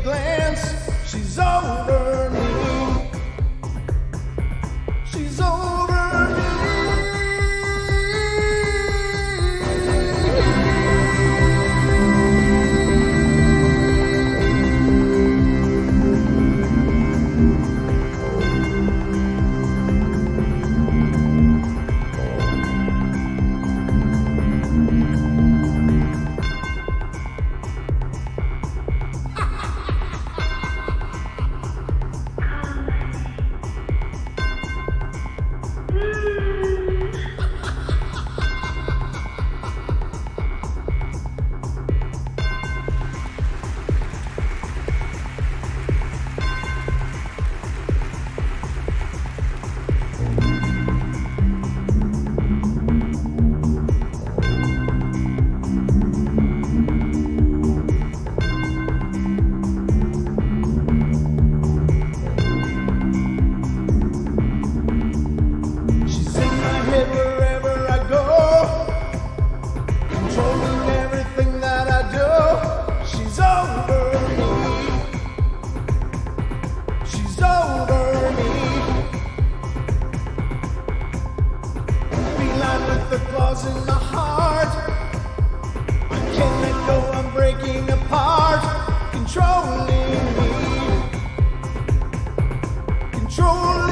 glance. She's over me. She's over me. In my heart, I can't let go, I'm breaking apart, controlling me, controlling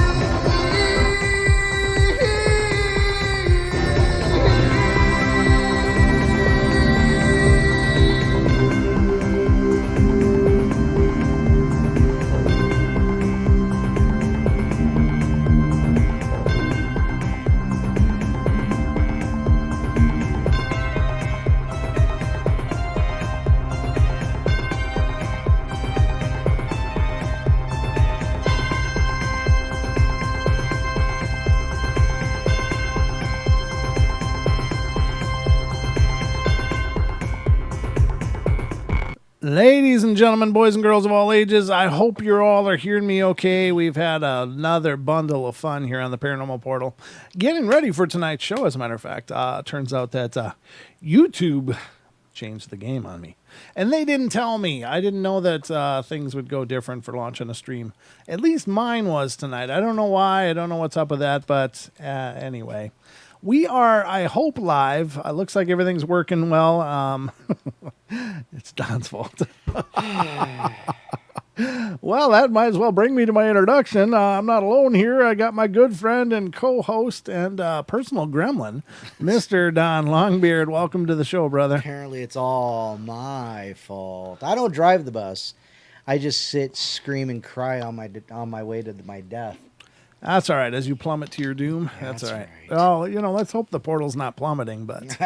Ladies and gentlemen, boys and girls of all ages, I hope you all are hearing me okay. We've had another bundle of fun here on the Paranormal Portal. Getting ready for tonight's show, as a matter of fact. Turns out that YouTube changed the game on me. And they didn't tell me. I didn't know that things would go different for launching a stream. At least mine was tonight. I don't know why. I don't know what's up with that. But anyway. We are, I hope, live. Looks like everything's working well. It's Don's fault. Well, that might as well bring me to my introduction. I'm not alone here. I got my good friend and co-host and personal gremlin, Mr. Don Longbeard. Welcome to the show, brother. Apparently it's all my fault. I don't drive the bus. I just sit, scream, and cry on my way to my death. That's all right. As you plummet to your doom, that's all right. Well, let's hope the portal's not plummeting, but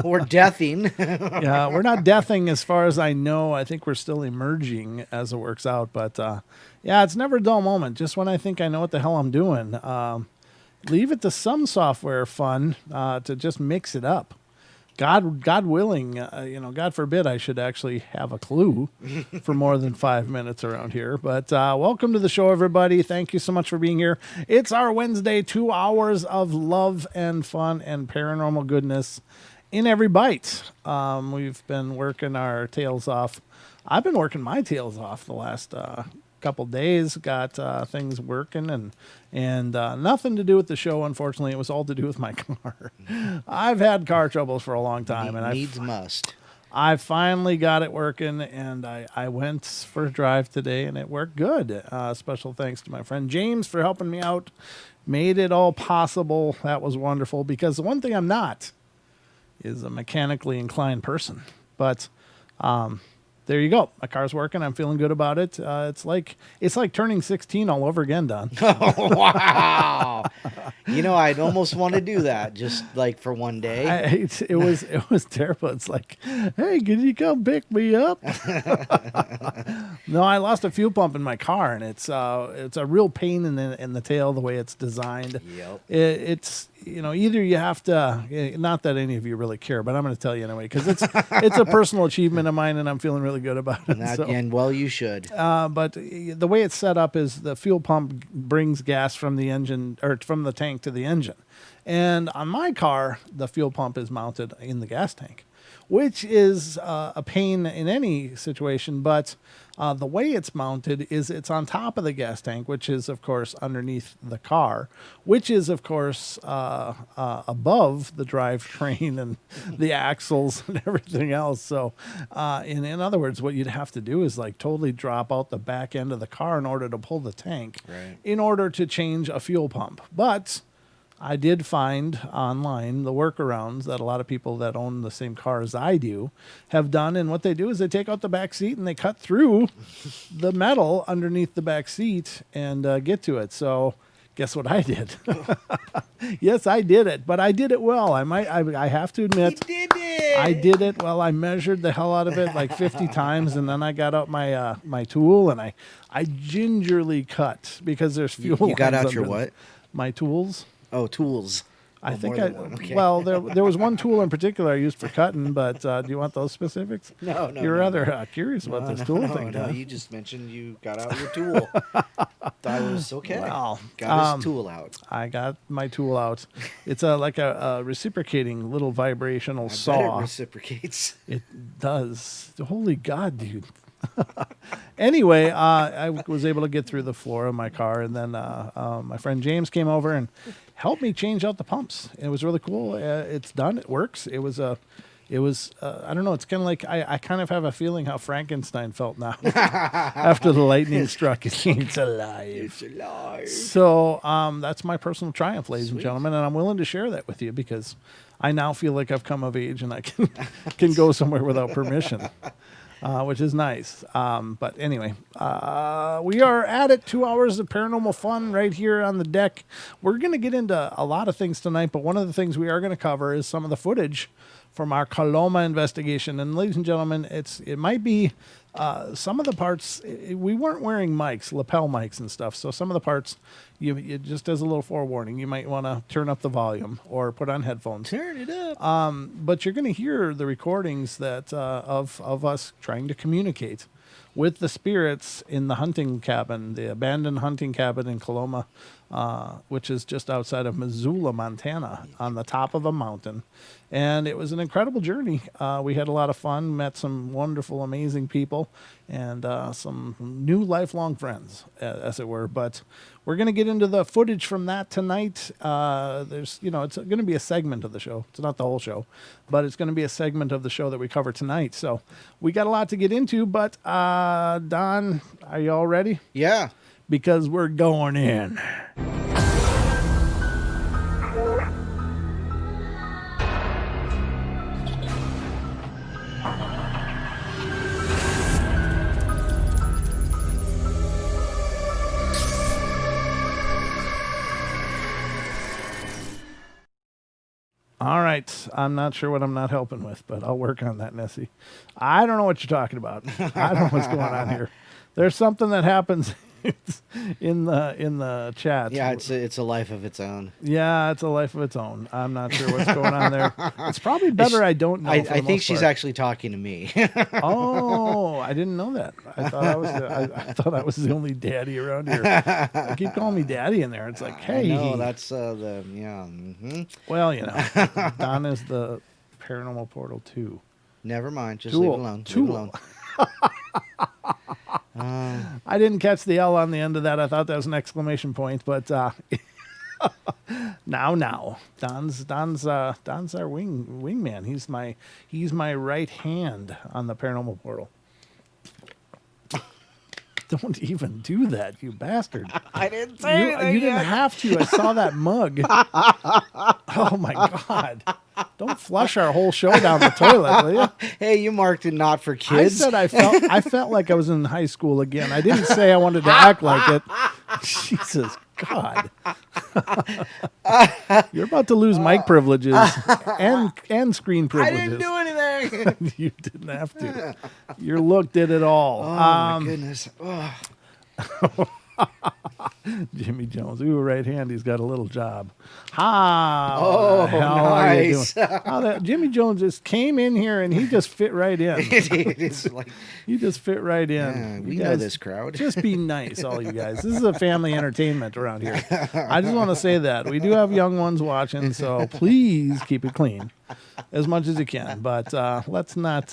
or deathing. Yeah, we're not deathing as far as I know. I think we're still emerging as it works out. But yeah, it's never a dull moment. Just when I think I know what the hell I'm doing, leave it to some software fun to just mix it up. God willing, God forbid I should actually have a clue for more than 5 minutes around here. But welcome to the show, everybody. Thank you so much for being here. It's our Wednesday, 2 hours of love and fun and paranormal goodness in every bite. We've been working our tails off. I've been working my tails off the last couple days. Got things working and nothing to do with the show, unfortunately. It was all to do with my car. I've had car troubles for a long time. I finally got it working, and I went for a drive today, and it worked good. Special thanks to my friend James for helping me out. Made it all possible. That was wonderful, because the one thing I'm not is a mechanically inclined person. But there you go. My car's working. I'm feeling good about it. It's like turning 16 all over again, Don. Oh, wow. I'd almost want to do that just like for one day. It was terrible. It's like, hey, can you come pick me up? No, I lost a fuel pump in my car, and it's a real pain in the tail the way it's designed. Yep. It's either you have to, not that any of you really care, but I'm going to tell you anyway, because it's a personal achievement of mine, and I'm feeling really good about it. And well, you should. But the way it's set up is the fuel pump brings gas from the engine, or from the tank to the engine. And on my car, the fuel pump is mounted in the gas tank. which is a pain in any situation. But the way it's mounted is it's on top of the gas tank, which is, of course, underneath the car, which is, of course, above the drivetrain and the axles and everything else. So, in other words, what you'd have to do is like totally drop out the back end of the car in order to pull the tank, in order to change a fuel pump. But I did find online the workarounds that a lot of people that own the same car as I do have done. And what they do is they take out the back seat and they cut through the metal underneath the back seat and get to it. So guess what I did? Yes, I did it, but I did it well. I have to admit, I did it well. I measured the hell out of it like 50 times, and then I got out my my tool and I gingerly cut because there's fuel. You got lines out your under what? My tools. Oh, tools. I think more than one. Okay. well, there was one tool in particular I used for cutting, but do you want those specifics? No. You're rather curious about this tool thing. No, huh? you just mentioned you got out your tool. I was okay. Well, got his tool out. I got my tool out. It's like a reciprocating little vibrational I bet saw. it reciprocates. It does. Holy God, dude. Anyway, I was able to get through the floor of my car, and then my friend James came over and helped me change out the pumps. It was really cool. It's done. It works. It was I don't know. It's kind of like I kind of have a feeling how Frankenstein felt now after the lightning struck. It's alive. It's alive. So that's my personal triumph, ladies and gentlemen, and I'm willing to share that with you because I now feel like I've come of age and I can go somewhere without permission. Which is nice. But anyway, we are at it. 2 hours of paranormal fun right here on the deck. We're going to get into a lot of things tonight, but one of the things we are going to cover is some of the footage from our Coloma investigation. And ladies and gentlemen, it might be some of the parts, we weren't wearing mics, lapel mics and stuff. So some of the parts, you just as a little forewarning, you might want to turn up the volume or put on headphones. Turn it up. But you're going to hear the recordings that of us trying to communicate with the spirits in the hunting cabin, the abandoned hunting cabin in Coloma, which is just outside of Missoula, Montana, on the top of a mountain. And it was an incredible journey. We had a lot of fun, met some wonderful, amazing people, and some new lifelong friends, as it were. But we're going to get into the footage from that tonight. It's going to be a segment of the show. It's not the whole show, but it's going to be a segment of the show that we cover tonight. So we got a lot to get into, but Don, are you all ready? Yeah. Because we're going in. All right. I'm not sure what I'm not helping with, but I'll work on that, Nessie. I don't know what you're talking about. I don't know what's going on here. There's something that happens in the chat. Yeah, it's a life of its own. Yeah, it's a life of its own. I'm not sure what's going on there. It's probably better I don't know. I think she's actually talking to me. Oh, I didn't know that. I thought I was the only daddy around here. They keep calling me daddy in there. It's like, hey, no, that's the yeah. Mm-hmm. Well, Don is the Paranormal Portal 2. Never mind. Just Tool. leave it alone. Tool. Leave it alone. I didn't catch the L on the end of that. I thought that was an exclamation point, but now Don's our wingman. He's my right hand on the Paranormal Portal. Don't even do that, you bastard. I didn't say anything. You didn't have to. I saw that mug. Oh my God. Don't flush our whole show down the toilet, will you? Hey, you marked it not for kids. I said I felt like I was in high school again. I didn't say I wanted to act like it. Jesus God. You're about to lose mic privileges and screen privileges. I didn't do anything. You didn't have to. Your look did it all. Oh my goodness. Oh. Jimmy Jones. Ooh, right hand. He's got a little job. How Oh, the hell are you nice. doing? Jimmy Jones just came in here and he just fit right in. It is like You just fit right in. yeah, we You know guys, this crowd. Just be nice, all you guys. This is a family entertainment around here. I just want to say that. We do have young ones watching, so please keep it clean. as much as you can. But let's not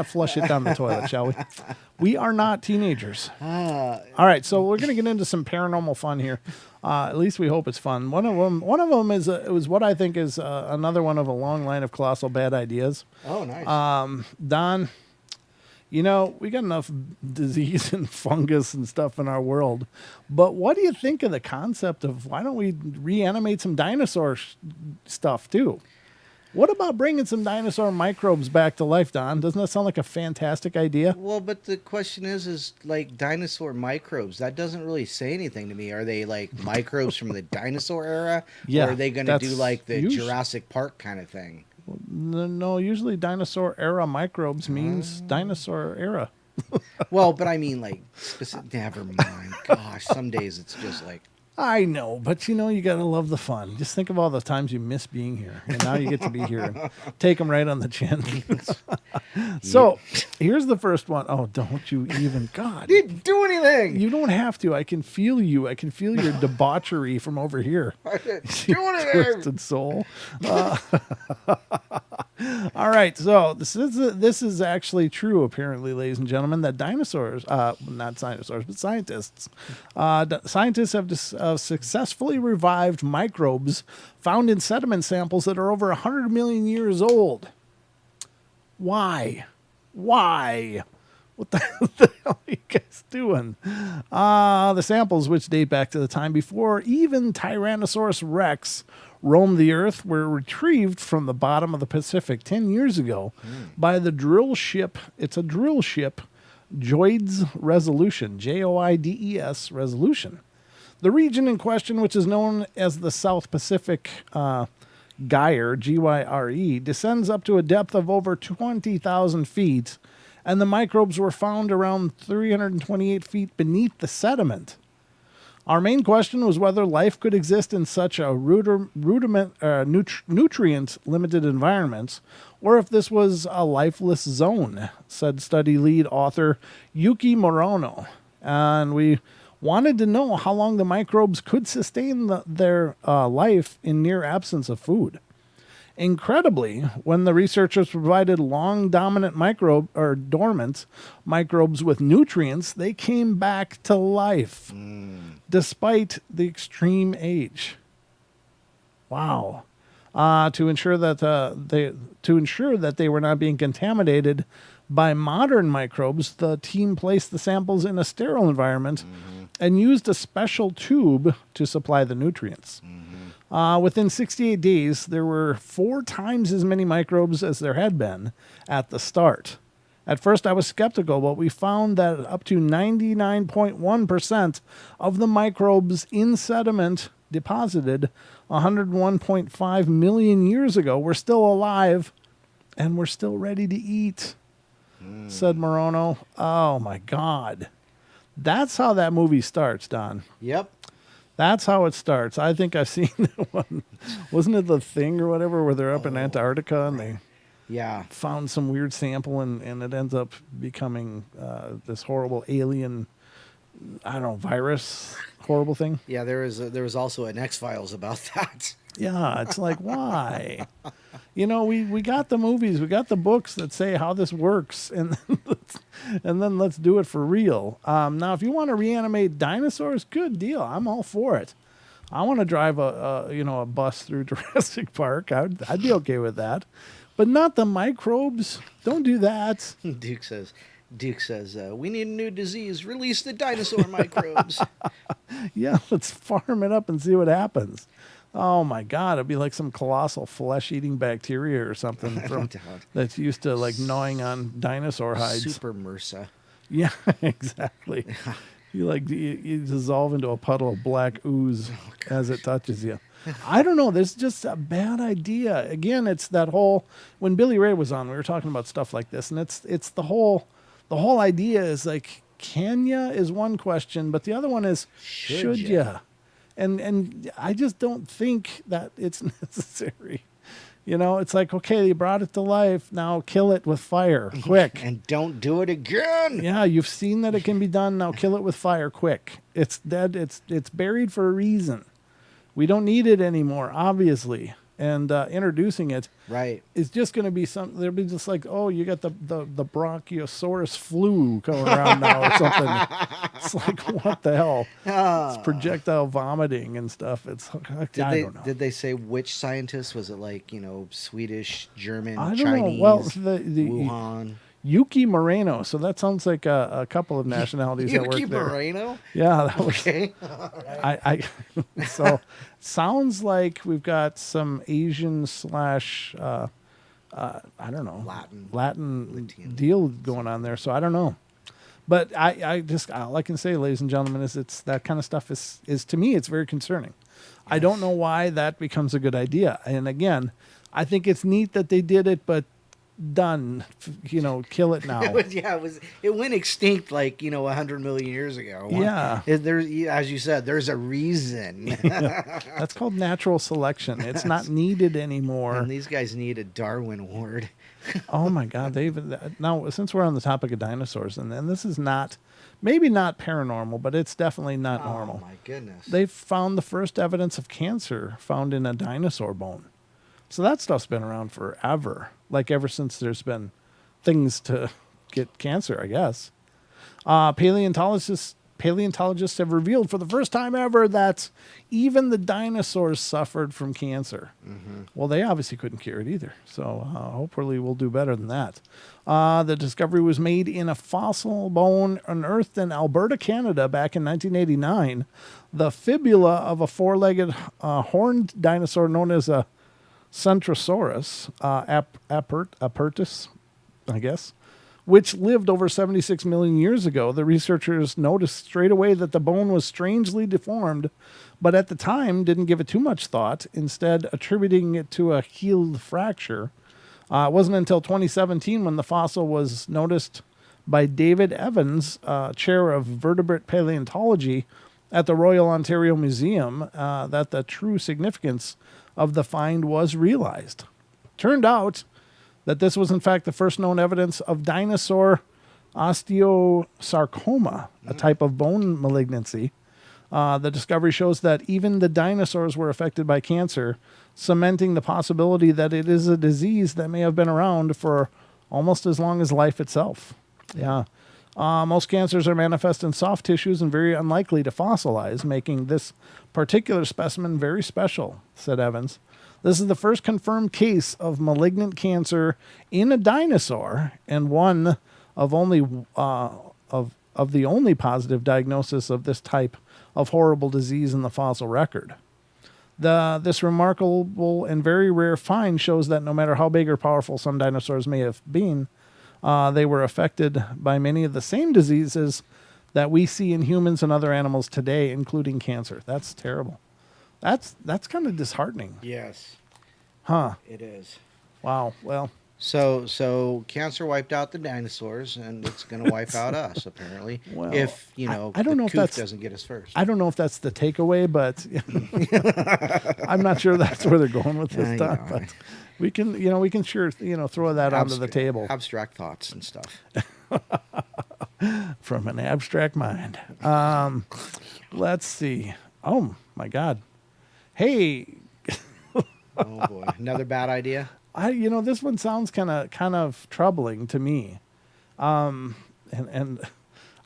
flush it down the toilet, shall we? We are not teenagers. All right, so we're gonna get into some paranormal fun here. At least we hope it's fun. One of them is it was what I think is another one of a long line of colossal bad ideas. Oh, nice. Don, you know, we got enough disease and fungus and stuff in our world, but what do you think of the concept of why don't we reanimate some dinosaur stuff too? What about bringing some dinosaur microbes back to life, Don? Doesn't that sound like a fantastic idea? Well, but the question is like dinosaur microbes. That doesn't really say anything to me. Are they like microbes from the dinosaur era? Yeah, or are they going to do like the usually Jurassic Park kind of thing? No, usually dinosaur era microbes means dinosaur era. Well, but I mean like never mind. Gosh, some days it's just like I know, but you know, you got to love the fun. Just think of all the times you miss being here, and now you get to be here and take them right on the chin. So, here's the first one. Oh, don't you even, God. didn't do anything. You don't have to. I can feel you. I can feel your debauchery from over here. I didn't do anything. Twisted soul. All right, so this is actually true, apparently, ladies and gentlemen, that dinosaurs, not dinosaurs, but scientists have successfully revived microbes found in sediment samples that are over 100 million years old. Why? What the hell are you guys doing? The samples, which date back to the time before even Tyrannosaurus rex roamed the earth, were retrieved from the bottom of the Pacific 10 years ago by the drill ship. It's a drill ship, Joides Resolution, Joides Resolution. The region in question, which is known as the South Pacific Gyre, Gyre, descends up to a depth of over 20,000 feet, and the microbes were found around 328 feet beneath the sediment. Our main question was whether life could exist in such a nutrient-limited environment, or if this was a lifeless zone, said study lead author Yuki Morono. And we wanted to know how long the microbes could sustain their life in near absence of food. Incredibly, when the researchers provided dormant microbes with nutrients, they came back to life, despite the extreme age. Wow! To ensure that they were not being contaminated by modern microbes, the team placed the samples in a sterile environment and used a special tube to supply the nutrients. Within 68 days, there were 4 times as many microbes as there had been at the start. At first, I was skeptical, but we found that up to 99.1% of the microbes in sediment deposited 101.5 million years ago were still alive and were still ready to eat, said Morono. Oh, my God. That's how that movie starts, Don. Yep. That's how it starts. I think I've seen that one. Wasn't it The Thing or whatever, where they're up in Antarctica and they found some weird sample and it ends up becoming this horrible alien, I don't know, virus, horrible thing? Yeah, there was also an X-Files about that. Yeah, it's like, why? You know, we got the movies, we got the books that say how this works, and then let's do it for real. Now, if you want to reanimate dinosaurs, good deal. I'm all for it. I want to drive a bus through Jurassic Park. I'd be okay with that, but not the microbes. Don't do that. Duke says, we need a new disease. Release the dinosaur microbes. Yeah, let's farm it up and see what happens. Oh my God, it'd be like some colossal flesh-eating bacteria or something that's used to like gnawing on dinosaur hides. Super MRSA. Yeah, exactly. You dissolve into a puddle of black ooze as it touches you. I don't know. This is just a bad idea. Again, it's that whole, when Billy Ray was on, we were talking about stuff like this, and it's the whole idea is like, can ya is one question, but the other one is, should ya? And I just don't think that it's necessary. You know, it's like, okay, you brought it to life. Now kill it with fire, quick. And don't do it again. Yeah, you've seen that it can be done. Now kill it with fire, quick. It's dead. It's buried for a reason. We don't need it anymore, obviously. and introducing it Right. is just going to be some. They'll be just like, oh, you got the Brachiosaurus flu going around now or something. It's like, what the hell? It's projectile vomiting and stuff. It's I don't know. Did they say which scientist? Was it like, Swedish, German, I don't Chinese, know. Well, the Wuhan? Yuki Moreno. So that sounds like a couple of nationalities that work Yuki there. Moreno? Yeah, that was. Okay. I so sounds like we've got some Asian slash I don't know Latin deal going on there. So I don't know, but I just all I can say, ladies and gentlemen, is it's that kind of stuff is to me it's very concerning. I don't know why that becomes a good idea. And again, I think it's neat that they did it, but done, kill it now. It went extinct like 100 million years ago. Yeah. There's, as you said, there's a reason. That's called natural selection. It's not needed anymore. And these guys need a Darwin Award. Oh my God! Now since we're on the topic of dinosaurs, and this is maybe not paranormal, but it's definitely not normal. Oh my goodness! They've found the first evidence of cancer found in a dinosaur bone. So that stuff's been around forever, like ever since there's been things to get cancer, I guess. Paleontologists have revealed for the first time ever that even the dinosaurs suffered from cancer. Mm-hmm. Well, they obviously couldn't cure it either. So hopefully we'll do better than that. The discovery was made in a fossil bone unearthed in Alberta, Canada back in 1989. The fibula of a four-legged horned dinosaur known as a Centrosaurus apertus, I guess, which lived over 76 million years ago. The researchers noticed straight away that the bone was strangely deformed, but at the time didn't give it too much thought, instead attributing it to a healed fracture. It wasn't until 2017 when the fossil was noticed by David Evans, chair of vertebrate paleontology at the Royal Ontario Museum, that the true significance of the find was realized. Turned out that this was in fact the first known evidence of dinosaur osteosarcoma, a type of bone malignancy. The discovery shows that even the dinosaurs were affected by cancer, cementing the possibility that it is a disease that may have been around for almost as long as life itself. Yeah. Most cancers are manifest in soft tissues and very unlikely to fossilize, making this particular specimen very special, said Evans. This is the first confirmed case of malignant cancer in a dinosaur and one of the only positive diagnosis of this type of horrible disease in the fossil record. This remarkable and very rare find shows that no matter how big or powerful some dinosaurs may have been, they were affected by many of the same diseases that we see in humans and other animals today, including cancer. That's terrible. That's kind of disheartening. Yes. Huh. It is. Wow. Well. So cancer wiped out the dinosaurs, and it's going to wipe out us, apparently. Well, if, I don't know if that doesn't get us first. I don't know if that's the takeaway, but I'm not sure that's where they're going with this stuff. But we can sure, throw that onto the table. Abstract thoughts and stuff. From an abstract mind. Let's see. Oh my God. Hey. Oh boy. Another bad idea? This one sounds kind of troubling to me. And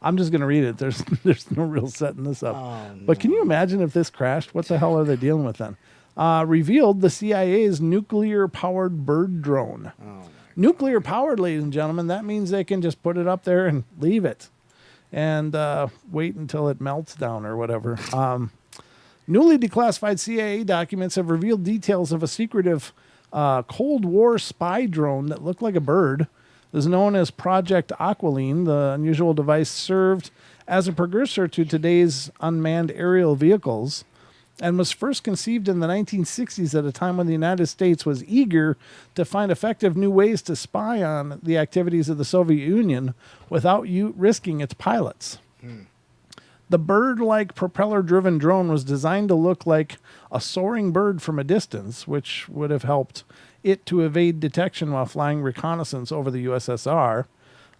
I'm just going to read it. There's no real setting this up. Oh, no. But can you imagine if this crashed? What the hell are they dealing with then? Revealed the CIA's nuclear-powered bird drone. Oh, nuclear-powered, ladies and gentlemen. That means they can just put it up there and leave it. And wait until it melts down or whatever. Newly declassified CIA documents have revealed details of a secretive Cold War spy drone that looked like a bird. It is known as Project Aqualine. The unusual device served as a precursor to today's unmanned aerial vehicles and was first conceived in the 1960s at a time when the United States was eager to find effective new ways to spy on the activities of the Soviet Union without risking its pilots. The bird-like propeller-driven drone was designed to look like a soaring bird from a distance, which would have helped it to evade detection while flying reconnaissance over the USSR.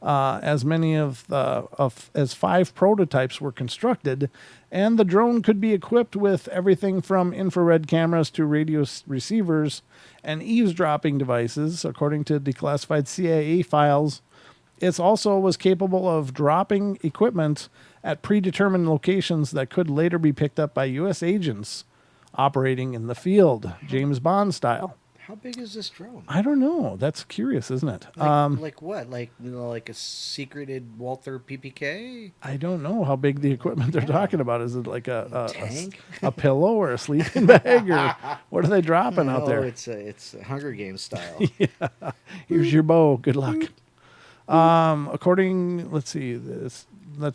as many as 5 prototypes were constructed, and the drone could be equipped with everything from infrared cameras to radio receivers and eavesdropping devices, according to declassified CIA files. It also was capable of dropping equipment at predetermined locations that could later be picked up by U.S. agents operating in the field, James Bond style. How big is this drone? I don't know. That's curious, isn't it? Like what? Like like a secreted Walther PPK? I don't know how big the equipment they're talking about. Is it like a Tank? a pillow or a sleeping bag, or what are they dropping out there? It's a Hunger Games style. Here's your bow. Good luck. Let's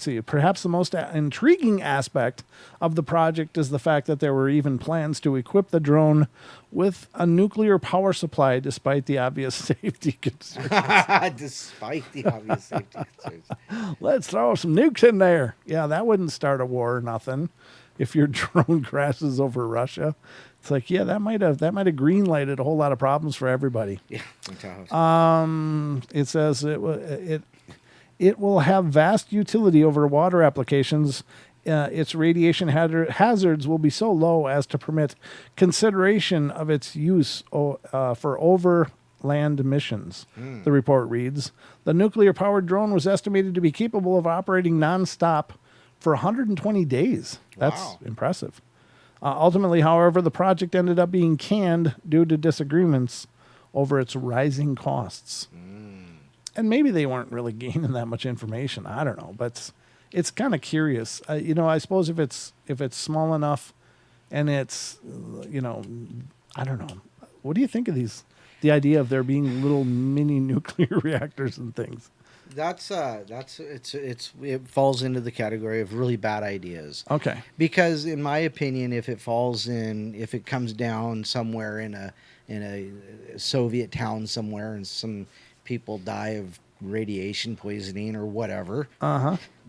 see. Perhaps the most intriguing aspect of the project is the fact that there were even plans to equip the drone with a nuclear power supply, despite the obvious safety concerns. Despite the obvious safety concerns. Let's throw some nukes in there. Yeah, that wouldn't start a war or nothing. If your drone crashes over Russia, it's like, yeah, that might have green-lighted a whole lot of problems for everybody. Yeah. It says it will have vast utility over water applications. Its radiation hazards will be so low as to permit consideration of its use for overland missions. The report reads, the nuclear-powered drone was estimated to be capable of operating nonstop for 120 days. That's impressive. Ultimately, however, the project ended up being canned due to disagreements over its rising costs. And maybe they weren't really gaining that much information. I don't know, but it's kind of curious. I suppose if it's small enough and it's, I don't know. What do you think of the idea of there being little mini nuclear reactors and things? It falls into the category of really bad ideas. Okay. Because in my opinion, if it comes down somewhere in a Soviet town somewhere and some people die of radiation poisoning or whatever,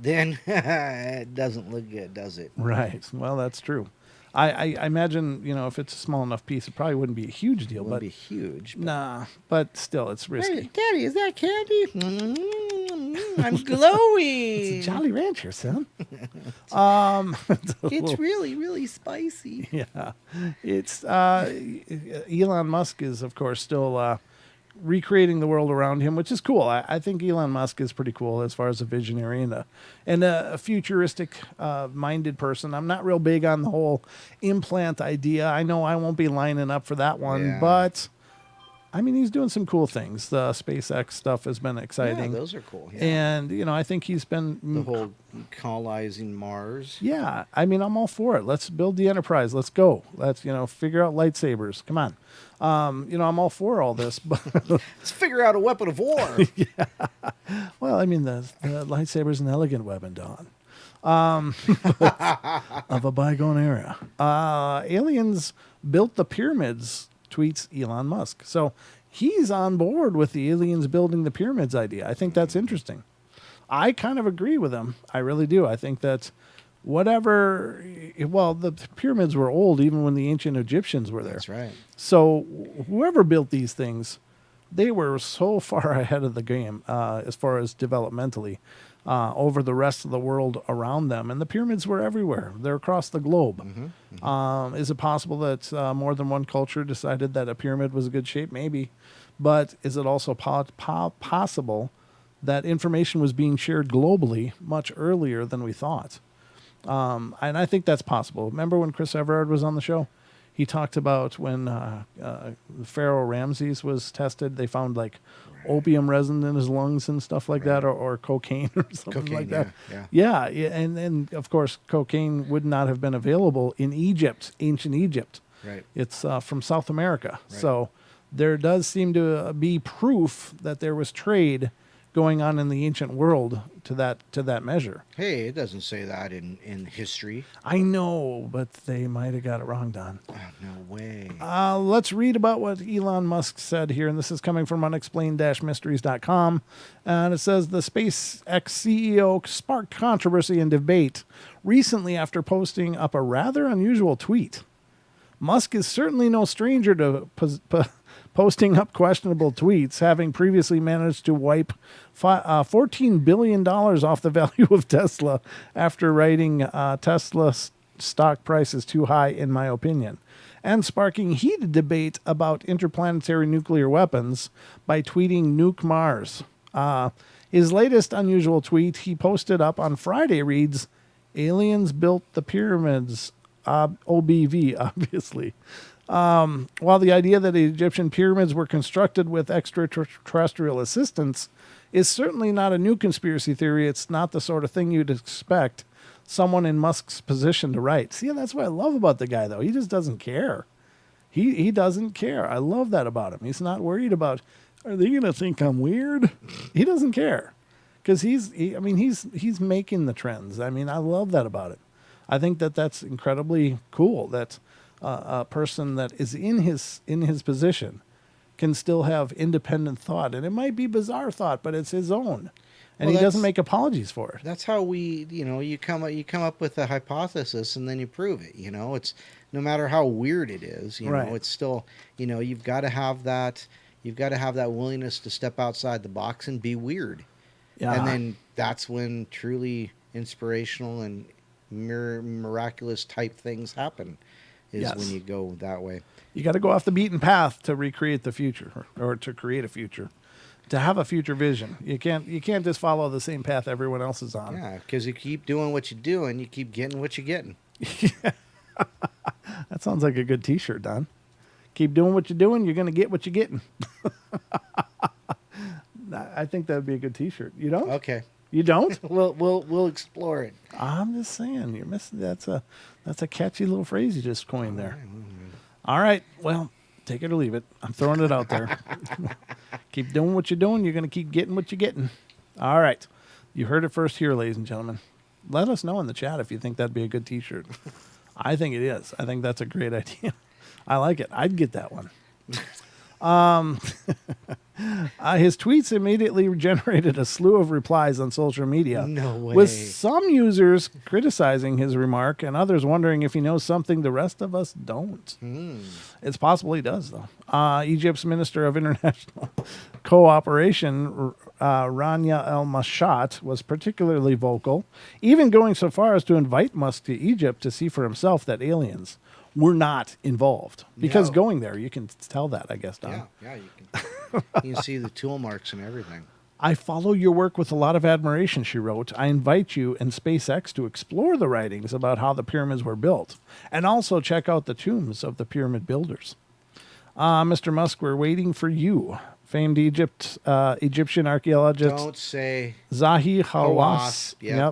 then it doesn't look good, does it? Right. Well, that's true. I imagine, if it's a small enough piece, it probably wouldn't be a huge deal. It wouldn't be huge. But... Nah, but still, it's risky. Hey, Daddy, is that candy? I'm glowing. It's a Jolly Rancher, son. It's really, really spicy. Yeah. It's Elon Musk is, of course, still recreating the world around him, which is cool. I think Elon Musk is pretty cool as far as a visionary and a futuristic minded person. I'm not real big on the whole implant idea. I know I won't be lining up for that one, but I mean, he's doing some cool things. The SpaceX stuff has been exciting. Yeah, those are cool. Yeah. And, I think he's been... The whole colonizing Mars. Yeah. I mean, I'm all for it. Let's build the Enterprise. Let's go. Let's, figure out lightsabers. Come on. I'm all for all this. But let's figure out a weapon of war. Yeah. Well, I mean, the lightsaber's an elegant weapon, Don. Of a bygone era. Aliens built the pyramids, tweets Elon Musk. So he's on board with the aliens building the pyramids idea. I think that's interesting. I kind of agree with him. I really do. I think that the pyramids were old even when the ancient Egyptians were there. That's right. So whoever built these things, they were so far ahead of the game as far as developmentally over the rest of the world around them. And the pyramids were everywhere. They're across the globe. Is it possible that more than one culture decided that a pyramid was a good shape? Maybe. But is it also possible that information was being shared globally much earlier than we thought? And I think that's possible. Remember when Chris Everard was on the show? He talked about when Pharaoh Ramses was tested, they found opium resin in his lungs and stuff like that, or cocaine or something like that. Yeah. And of course, cocaine would not have been available in Egypt, ancient Egypt. Right. It's from South America. Right. So there does seem to be proof that there was trade going on in the ancient world to that measure. Hey, it doesn't say that in history. I know, but they might have got it wrong, Don. Oh, no way. Let's read about what Elon Musk said here, and this is coming from unexplained-mysteries.com, and it says the SpaceX CEO sparked controversy and debate recently after posting up a rather unusual tweet. Musk is certainly no stranger to posting up questionable tweets, having previously managed to wipe $14 billion off the value of Tesla after writing Tesla's stock price is too high, in my opinion, and sparking heated debate about interplanetary nuclear weapons by tweeting Nuke Mars. His latest unusual tweet he posted up on Friday reads, "Aliens built the pyramids, OBV, obviously." While the idea that the Egyptian pyramids were constructed with extraterrestrial assistance is certainly not a new conspiracy theory, it's not the sort of thing you'd expect someone in Musk's position to write. See, that's what I love about the guy, though. He just doesn't care. He doesn't care. I love that about him. He's not worried about, are they going to think I'm weird? He doesn't care. Because he's making the trends. I mean, I love that about it. I think that that's incredibly cool that a person that is in his position can still have independent thought. And it might be bizarre thought, but it's his own. And he doesn't make apologies for it. That's how you come up with a hypothesis and then you prove it. It's no matter how weird it is, Right. it's still, you've got to have that willingness to step outside the box and be weird. Yeah. And then that's when truly inspirational and miraculous type things happen, is Yes. when you go that way. You got to go off the beaten path to recreate the future, or to create a future, to have a future vision. You can't just follow the same path everyone else is on. Yeah, because you keep doing what you do and you keep getting what you're getting. That sounds like a good T-shirt, Don. Keep doing what you're doing, you're going to get what you're getting. I think that would be a good T-shirt. You don't? Okay. You don't? We'll explore it. I'm just saying, you're missing. That's a catchy little phrase you just coined there. All right, well, take it or leave it. I'm throwing it out there. Keep doing what you're doing. You're going to keep getting what you're getting. All right, you heard it first here, ladies and gentlemen. Let us know in the chat if you think that'd be a good T-shirt. I think it is. I think that's a great idea. I like it. I'd get that one. His tweets immediately generated a slew of replies on social media. No way. With some users criticizing his remark and others wondering if he knows something the rest of us don't. It's possible he does, though. Egypt's Minister of International Cooperation, Rania El-Mashat, was particularly vocal, even going so far as to invite Musk to Egypt to see for himself that aliens were not involved. Because No. going there, you can tell that, I guess, Don. Yeah, you can. You can see the tool marks and everything. I follow your work with a lot of admiration, she wrote. I invite you and SpaceX to explore the writings about how the pyramids were built, and also check out the tombs of the pyramid builders. Mr. Musk, we're waiting for you. Famed Egyptian archaeologist Don't say Zahi Hawass, Hawass yeah.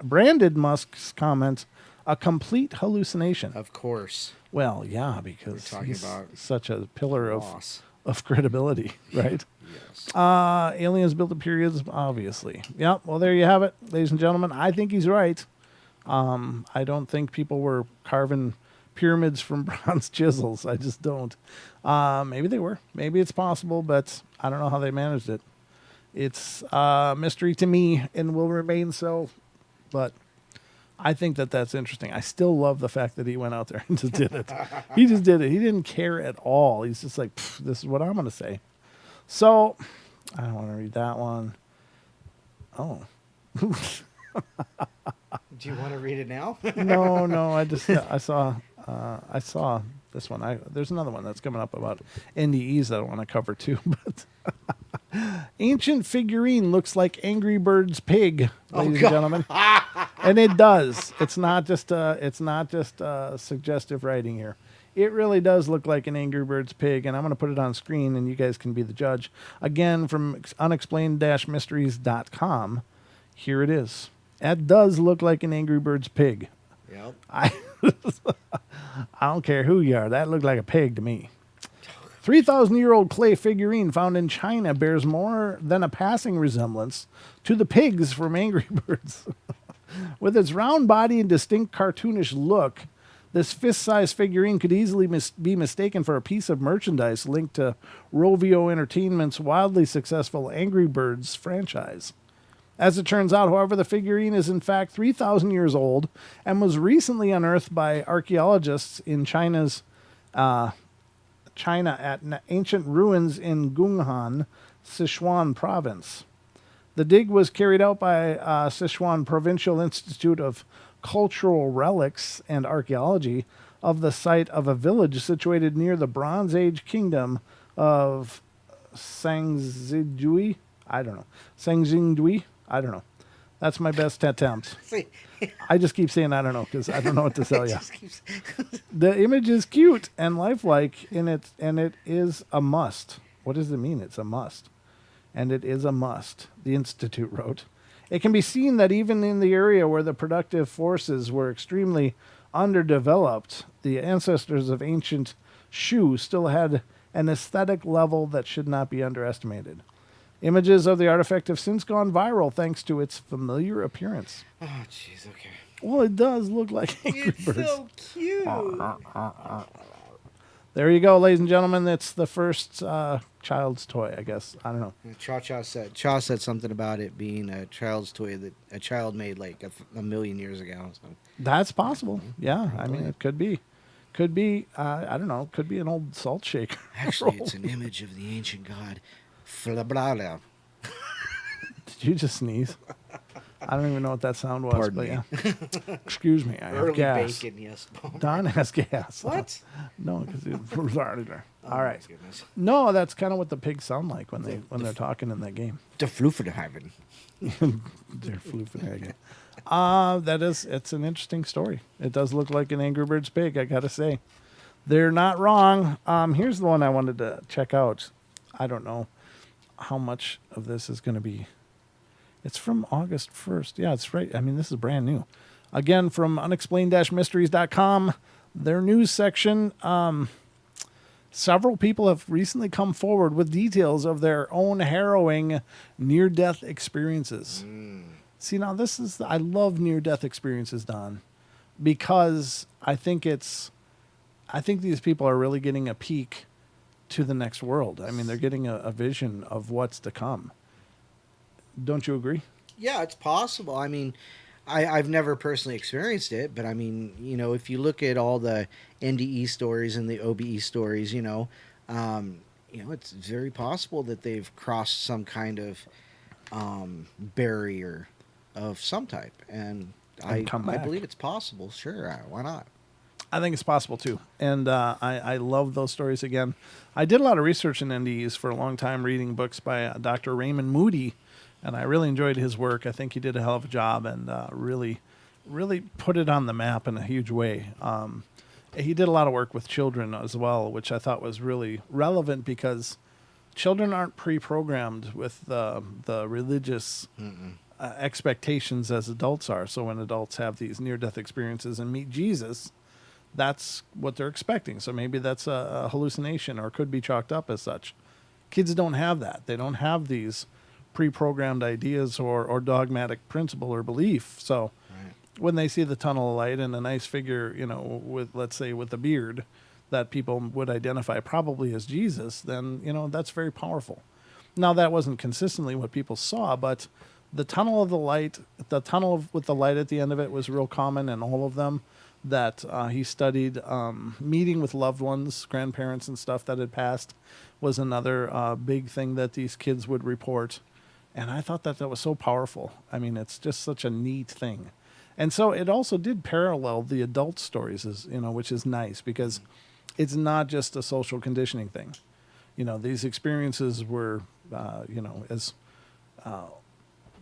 branded Musk's comment a complete hallucination. of course. Well, yeah, because We're talking he's about such a pillar Boss. of credibility, right? Yes. Aliens built the periods, obviously. Yep. Well, there you have it, ladies and gentlemen. I think he's right. I don't think people were carving pyramids from bronze chisels. I just don't. Maybe they were. Maybe it's possible, but I don't know how they managed it. It's a mystery to me and will remain so. But I think that that's interesting. I still love the fact that he went out there and just did it. He just did it. He didn't care at all. He's just like, this is what I'm going to say. So, I don't want to read that one. Oh. Do you want to read it now? No. I saw this one. There's another one that's coming up about NDEs that I want to cover too. But ancient figurine looks like Angry Bird's pig, ladies and gentlemen, and it does. It's not just suggestive writing here. It really does look like an Angry Bird's pig, and I'm going to put it on screen, and you guys can be the judge. Again, from unexplained-mysteries.com, here it is. That does look like an Angry Bird's pig. Yep. I don't care who you are. That looked like a pig to me. 3,000-year-old clay figurine found in China bears more than a passing resemblance to the pigs from Angry Birds. With its round body and distinct cartoonish look, this fist-sized figurine could easily be mistaken for a piece of merchandise linked to Rovio Entertainment's wildly successful Angry Birds franchise. As it turns out, however, the figurine is in fact 3,000 years old and was recently unearthed by archaeologists in China's China at ancient ruins in Gunghan, Sichuan province. The dig was carried out by Sichuan Provincial Institute of Cultural Relics and Archaeology of the site of a village situated near the Bronze Age kingdom of Sangzidui. I don't know. Sangzindui? I don't know. That's my best attempt. See, I just keep saying I don't know because I don't know what to tell it you. just keeps- The image is cute and lifelike and it is a must. What does it mean? It's a must. And it is a must, the Institute wrote. It can be seen that even in the area where the productive forces were extremely underdeveloped, the ancestors of ancient Shu still had an aesthetic level that should not be underestimated. Images of the artifact have since gone viral thanks to its familiar appearance. Oh, jeez, okay. Well, it does look like Angry It's Birds. so cute. There you go, ladies and gentlemen. It's the first child's toy, I guess. I don't know. Cha said something about it being a child's toy that a child made like a million years ago. So. That's possible. Yeah, I mean, it could be. Could be, I don't know, could be an old salt shaker. Actually, it's an image of the ancient god Flabrala. Did you just sneeze? I don't even know what that sound was, Pardon but me. yeah. Excuse me, I have Early gas. bacon, yes. Don has gas. What? No, because it was already there. All right. My goodness. No, that's kind of what the pigs sound like when they're talking in that game. The Flufenhaven. They're floofing again. It's an interesting story. It does look like an Angry Birds pig, I gotta say. They're not wrong. Here's the one I wanted to check out. I don't know how much of this is going to be. It's from August 1st. Yeah, it's right. I mean, this is brand new. Again, from unexplained-mysteries.com, their news section. Several people have recently come forward with details of their own harrowing near-death experiences. See, now I love near-death experiences, Don, because I think these people are really getting a peek to the next world. I mean, they're getting a vision of what's to come. Don't you agree? Yeah, it's possible. I mean, I've never personally experienced it, but I mean, if you look at all the NDE stories and the OBE stories, it's very possible that they've crossed some kind of barrier of some type, and I come back. believe it's possible. Sure, why not? I think it's possible too, and I love those stories. Again, I did a lot of research in NDEs for a long time, reading books by Dr. Raymond Moody, and I really enjoyed his work. I think he did a hell of a job and really put it on the map in a huge way. He did a lot of work with children as well, which I thought was really relevant because children aren't pre-programmed with the religious expectations as adults are. So when adults have these near-death experiences and meet Jesus, that's what they're expecting. So maybe that's a hallucination or could be chalked up as such. Kids don't have that. They don't have these pre-programmed ideas or dogmatic principle or belief. So when they see the tunnel of light and a nice figure, with, let's say, with a beard that people would identify probably as Jesus, then, that's very powerful. Now, that wasn't consistently what people saw, but the tunnel of the light, with the light at the end of it was real common in all of them. That he studied. Meeting with loved ones, grandparents and stuff that had passed was another big thing that these kids would report. And I thought that was so powerful. I mean, it's just such a neat thing. And so it also did parallel the adult stories, which is nice because it's not just a social conditioning thing. These experiences were, as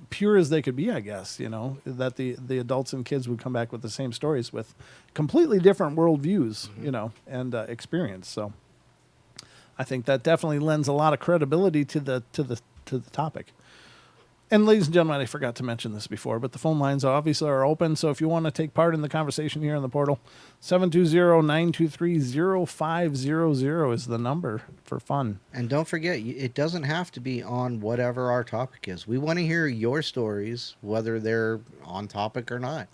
pure as they could be, I guess, that the adults and kids would come back with the same stories with completely different worldviews, and experience. So I think that definitely lends a lot of credibility to the topic. And ladies and gentlemen, I forgot to mention this before, but the phone lines obviously are open. So if you want to take part in the conversation here on the portal, 720-923-0500 is the number for fun. And don't forget, it doesn't have to be on whatever our topic is. We want to hear your stories, whether they're on topic or not.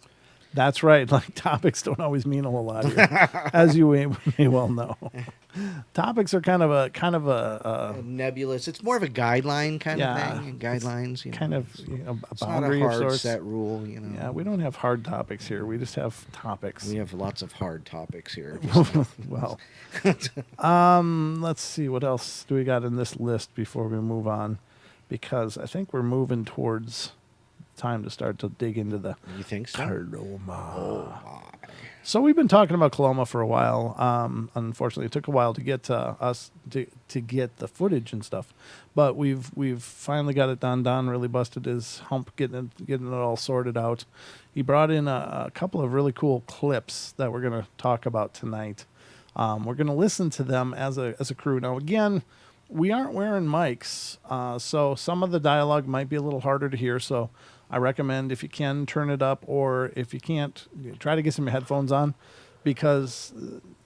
That's right. Like topics don't always mean a whole lot here, as you may well know. Topics are kind of a Nebulous. It's more of a guideline kind Yeah, of thing. Guidelines, you know. kind of a It's not boundary a of hard sorts. set rule, you know. Yeah, we don't have hard topics here. We just have topics. We have lots of hard topics here. Well, let's see what else do we got in this list before we move on, because I think we're moving towards time to start to dig into the You think so? Coloma. Oh my. So we've been talking about Coloma for a while. Unfortunately, it took a while to get us to get the footage and stuff, but we've finally got it done. Don really busted his hump getting it all sorted out. He brought in a couple of really cool clips that we're going to talk about tonight. We're going to listen to them as a crew. Now, again, we aren't wearing mics, so some of the dialogue might be a little harder to hear. So I recommend, if you can, turn it up, or if you can't, try to get some headphones on, because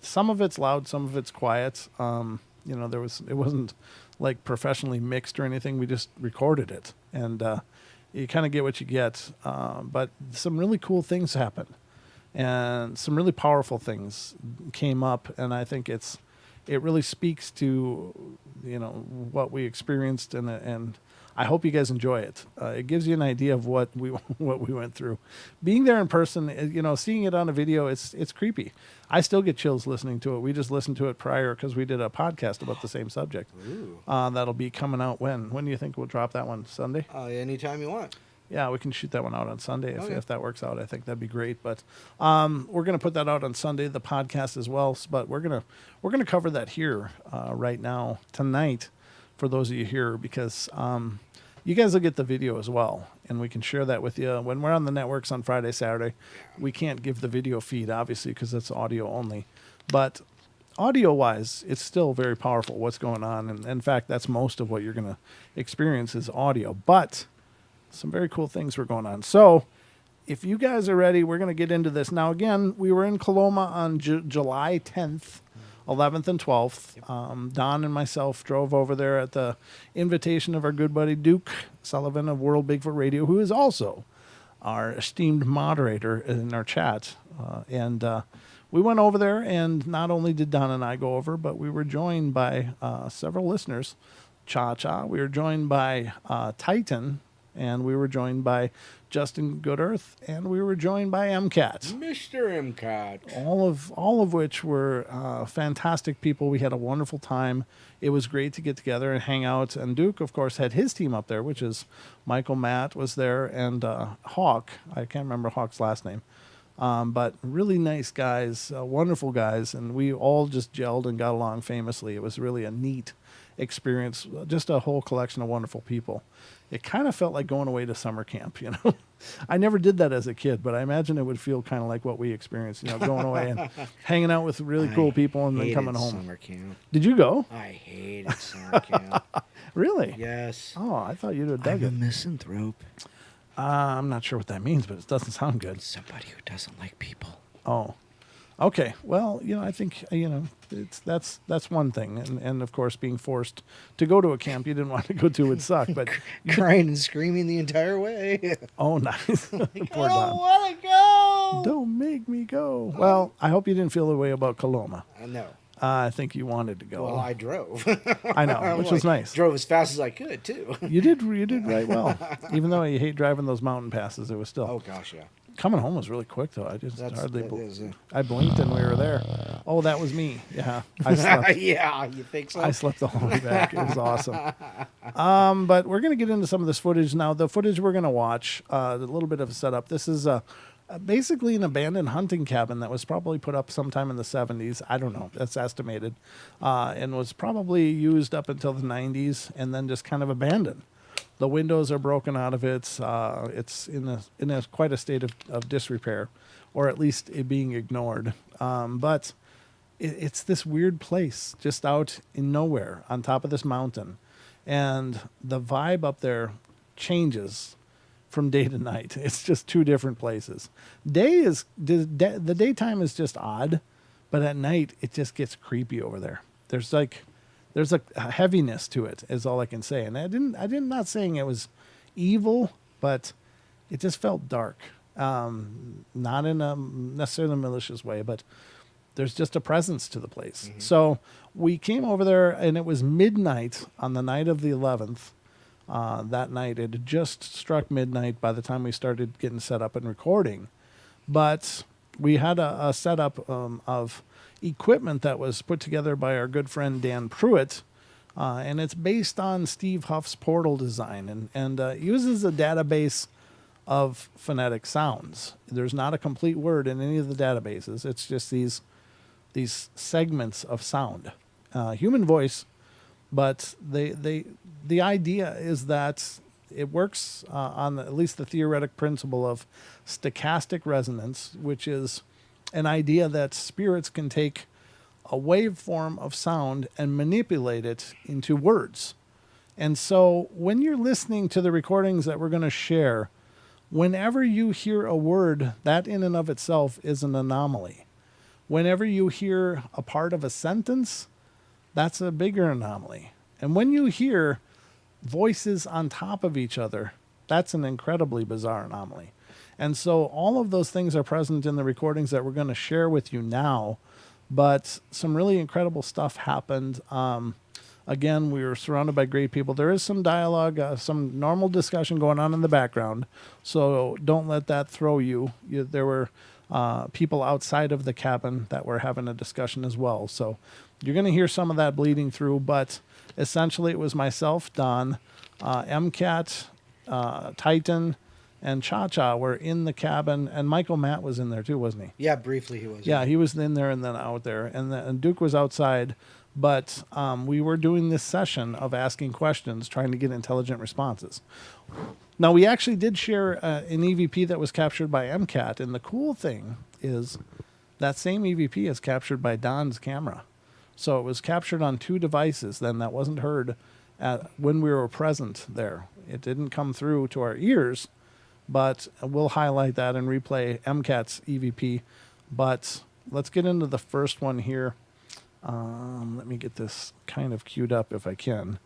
some of it's loud, some of it's quiet. It wasn't like professionally mixed or anything. We just recorded it, and you kind of get what you get. But some really cool things happened, and some really powerful things came up, and I think it really speaks to what we experienced, and I hope you guys enjoy it. It gives you an idea of what we went through. Being there in person, seeing it on a video, it's creepy. I still get chills listening to it. We just listened to it prior because we did a podcast about the same subject. That'll be coming out when? When do you think we'll drop that one? Sunday? Anytime you want. Yeah, we can shoot that one out on Sunday Okay. if that works out. I think that'd be great. But we're going to put that out on Sunday, the podcast as well. But we're gonna cover that here right now tonight for those of you here, because you guys will get the video as well, and we can share that with you when we're on the networks on Friday, Saturday. We can't give the video feed obviously because it's audio only, but audio-wise, it's still very powerful what's going on, and in fact, that's most of what you're going to experience is audio. But some very cool things were going on. So if you guys are ready, we're going to get into this. Now, again, we were in Coloma on July 10th, 11th, and 12th. Don and myself drove over there at the invitation of our good buddy Duke Sullivan of World Bigfoot Radio, who is also our esteemed moderator in our chat. We went over there, and not only did Don and I go over, but we were joined by several listeners. Cha-Cha. We were joined by Titan, and we were joined by Justin Goodearth, and we were joined by MCAT. Mr. MCAT. All of which were fantastic people. We had a wonderful time. It was great to get together and hang out. And Duke, of course, had his team up there, which is Michael Matt was there, and Hawk. I can't remember Hawk's last name. But really nice guys, wonderful guys, and we all just gelled and got along famously. It was really a neat experience, just a whole collection of wonderful people. It kind of felt like going away to summer camp, I never did that as a kid, but I imagine it would feel kind of like what we experienced, going away and hanging out with really cool people and then coming home. Summer camp. Did you go? I hated summer camp. Really? Yes. Oh, I thought you'd have dug I'm a it. misanthrope. I'm not sure what that means, but it doesn't sound good. Somebody who doesn't like people. Oh, okay. Well, I think that's one thing, and of course, being forced to go to a camp you didn't want to go to would suck. But Crying and screaming the entire way. oh, nice. Poor I don't Don. want to go. Don't make me go. Well, I hope you didn't feel the way about Coloma. No. I think you wanted to go. Well, I drove. I know, which was nice. Drove as fast as I could too. You did right well. Even though you hate driving those mountain passes, it was still. Oh gosh, yeah. Coming home was really quick though. I just That is, I blinked and we were there. Oh, that was me. Yeah, I slept. Yeah, you think so? I slept the whole way back. It was awesome. But we're going to get into some of this footage now. The footage we're going to watch, a little bit of a setup. This is basically an abandoned hunting cabin that was probably put up sometime in the 70s. I don't know. That's estimated. And was probably used up until the 90s and then just kind of abandoned. The windows are broken out of it. It's in a quite a state of disrepair, or at least it being ignored. But it's this weird place just out in nowhere on top of this mountain. And the vibe up there changes from day to night. It's just two different places. The daytime is just odd, but at night it just gets creepy over there. There's a heaviness to it, is all I can say. And I'm not saying it was evil, but it just felt dark. not in a necessarily malicious way, but there's just a presence to the place. So we came over there, and it was midnight on the night of the 11th. That night, it had just struck midnight by the time we started getting set up and recording. But we had a setup of equipment that was put together by our good friend Dan Pruitt, and it's based on Steve Huff's portal design, and uses a database of phonetic sounds. There's not a complete word in any of the databases. It's just these segments of sound, human voice, but the idea is that it works on at least the theoretic principle of stochastic resonance, which is an idea that spirits can take a waveform of sound and manipulate it into words. And so when you're listening to the recordings that we're going to share, whenever you hear a word, that in and of itself is an anomaly. Whenever you hear a part of a sentence, that's a bigger anomaly. And when you hear voices on top of each other, that's an incredibly bizarre anomaly. And so all of those things are present in the recordings that we're going to share with you now. But some really incredible stuff happened. Again, we were surrounded by great people. There is some dialogue, some normal discussion going on in the background. So don't let that throw you. There were people outside of the cabin that were having a discussion as well. So you're going to hear some of that bleeding through. But essentially, it was myself, Don, MCAT, Titan, and Cha-Cha were in the cabin. And Michael Matt was in there too, wasn't he? Yeah, briefly he was. Yeah, he was in there and then out there. And Duke was outside. But we were doing this session of asking questions, trying to get intelligent responses. Now, we actually did share an EVP that was captured by MCAT. And the cool thing is that same EVP is captured by Don's camera. So it was captured on 2 devices then that wasn't heard when we were present there. It didn't come through to our ears, but we'll highlight that and replay MCAT's EVP. But let's get into the first one here. Let me get this kind of queued up if I can.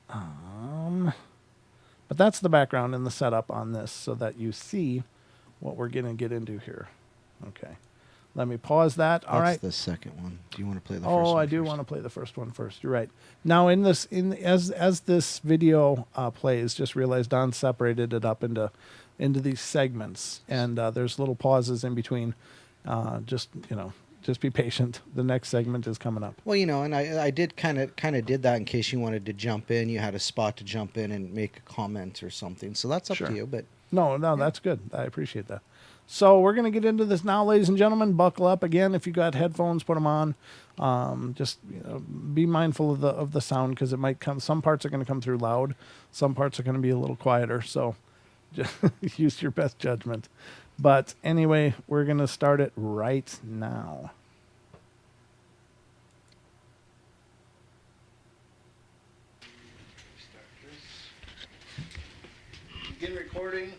But that's the background and the setup on this so that you see what we're going to get into here. Okay. Let me pause that. All right. That's the second one. Do you want to play the first one? Oh, I do want to play the first one first. You're right. Now, as this video plays, just realize Don separated it up into these segments, and there's little pauses in between. Just be patient. The next segment is coming up. Well, and I did kind of did that in case you wanted to jump in. You had a spot to jump in and make a comment or something. So that's up to you. But no, yeah. That's good. I appreciate that. So we're going to get into this now, ladies and gentlemen. Buckle up. Again, if you got headphones, put them on. Just be mindful of the sound because it might come. Some parts are going to come through loud. Some parts are going to be a little quieter. So just use your best judgment. But anyway, we're going to start it right now. Begin recording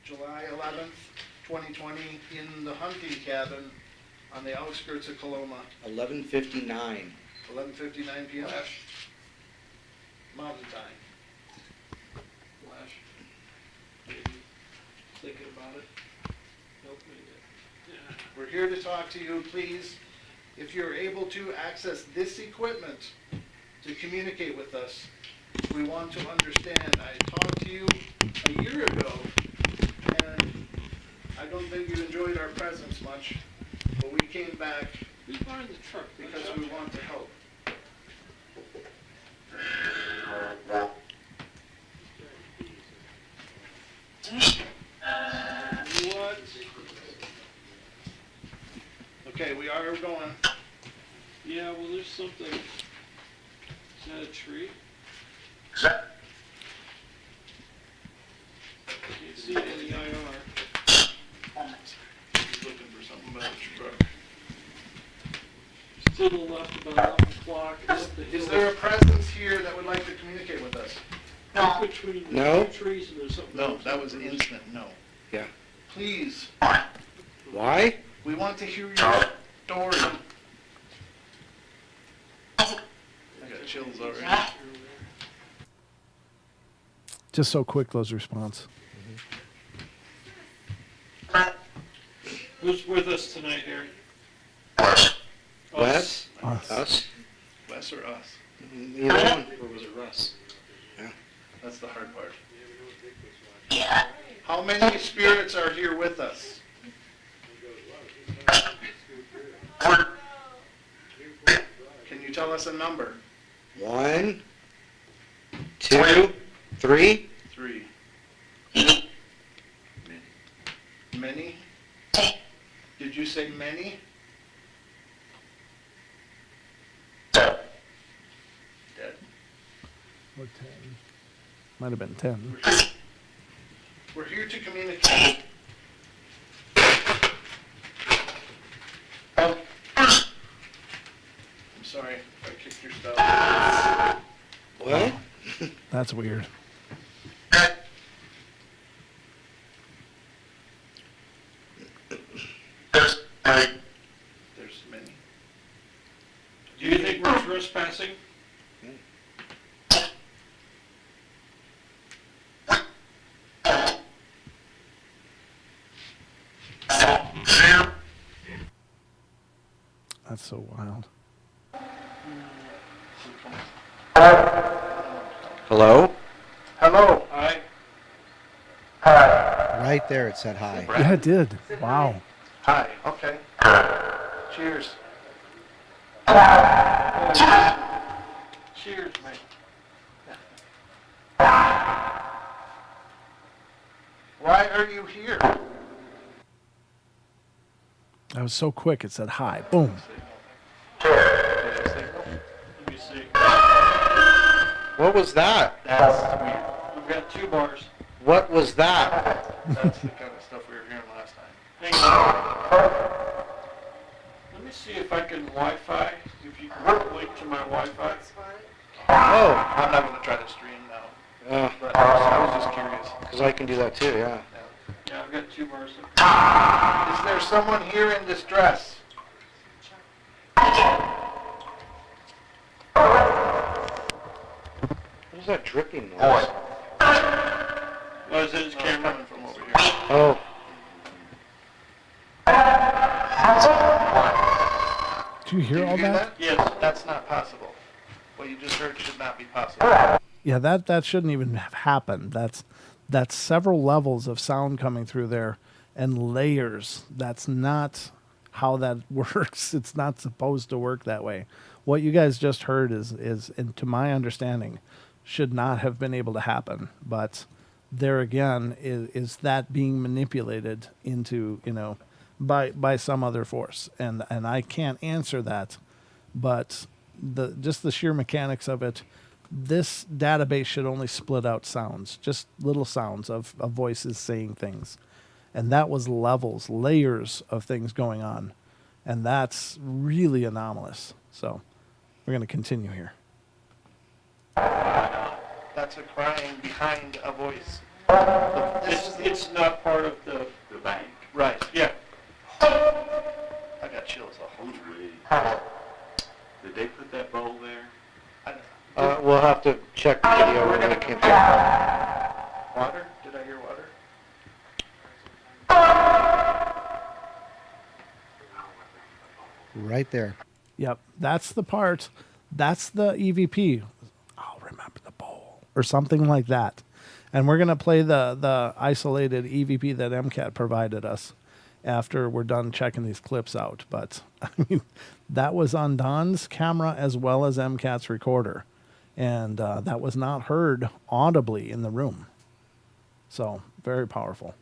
July 11th, 2020 in the hunting cabin on the outskirts of Coloma. 11:59. 11:59 p.m. Mountain time. Flash. Thinking about it. Nope. Yeah. We're here to talk to you. Please, if you're able to access this equipment to communicate with us, we want to understand. I talked to you a year ago, and I don't think you enjoyed our presence much, but we came back because we want to help. What? Okay, we are going. Yeah, well, there's something. Is that a tree? Can't see it in the IR. He's looking for something about the truck. Still to the left about 11 o'clock. Is there a presence here that would like to communicate with us? No. Between No. the trees and there's something. No, that was instant no. Yeah. Please, Why? we want to hear your story. I got chills already. Just so quick, those response. Who's with us tonight here? Wes? Us. Us? Wes or us? Either one. Or was it Russ? Yeah. That's the hard part. How many spirits are here with us? Can you tell us a number? 1, 2, 3. 3. Many? Did you say many? Dead. Or 10. Might have been 10. We're here to communicate. I'm sorry if I kicked your stuff. What? That's weird. There's many. Do you think we're trespassing? That's so wild. Hello? Hello. Hi. Right there it said hi. Yeah, it did. Wow. Hi. Okay. Cheers. Cheers, mate. Why are you here? That was so quick. It said hi. Boom. Let me see. What was that? That's weird. We've got 2 bars. What was that? That's the kind of stuff we were hearing last time. Hang on. Let me see if I can Wi-Fi. If you can link to my Wi-Fi. Oh, I'm not going to try to stream now, because but I was just curious. I can do that too, yeah. Yeah, I've got 2 bars. Is there someone here in distress? What is that dripping noise? Oh, is it his No, it's camera? coming from over here. Oh, Did you hear Did all you hear that? Yes. That's not possible. What you just heard should not be possible. Yeah, that shouldn't even have happened. That's several levels of sound coming through there and layers. That's not how that works. It's not supposed to work that way. What you guys just heard is and to my understanding, should not have been able to happen. But there again is that being manipulated into, by some other force. And I can't answer that, but just the sheer mechanics of it, this database should only split out sounds, just little sounds of voices saying things. And that was levels, layers of things going on. And that's really anomalous. So we're going to continue here. That's a crying behind a voice. It's not part of the bank. Right. Yeah. I got chills all over. Did they put that bowl there? I don't know. we'll have to check the video when it came through. Water? Did I hear water? Right there. Yep, that's the part. That's the EVP. I'll remember the bowl or something like that. And we're going to play the isolated EVP that MCAT provided us after we're done checking these clips out. But I mean, that was on Don's camera as well as MCAT's recorder. And that was not heard audibly in the room. So very powerful.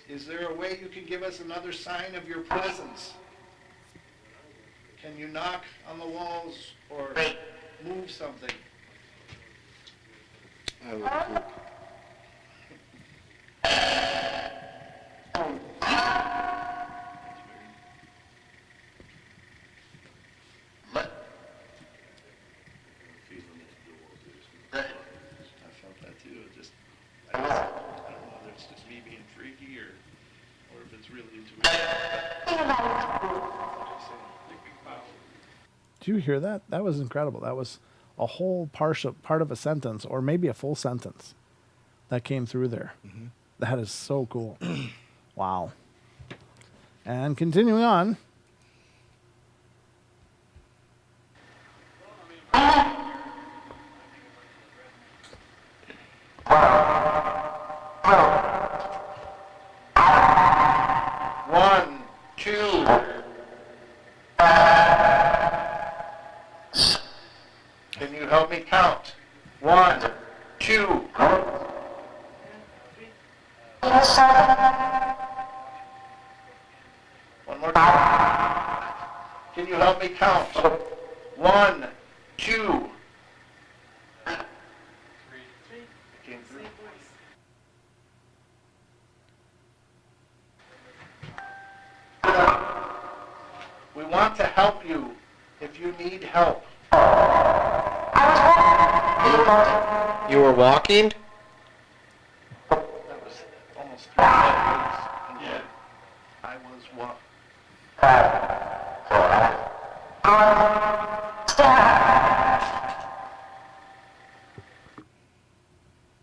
Is there a way you can give us another sign of your presence? Can you knock on the walls or move something? I would, I felt that too. I don't know if it's just me being freaky or if it's really intuition. Did you hear that? That was incredible. That was a whole part of a sentence, or maybe a full sentence, that came through there. That is so cool. Wow. And continuing on. One, two. Can you help me count? 1, 2. One more time. Can you help me count? 1, 2. Came through. We want to help you if you need help. You were walking? That was almost 3 minutes. And yet I was what?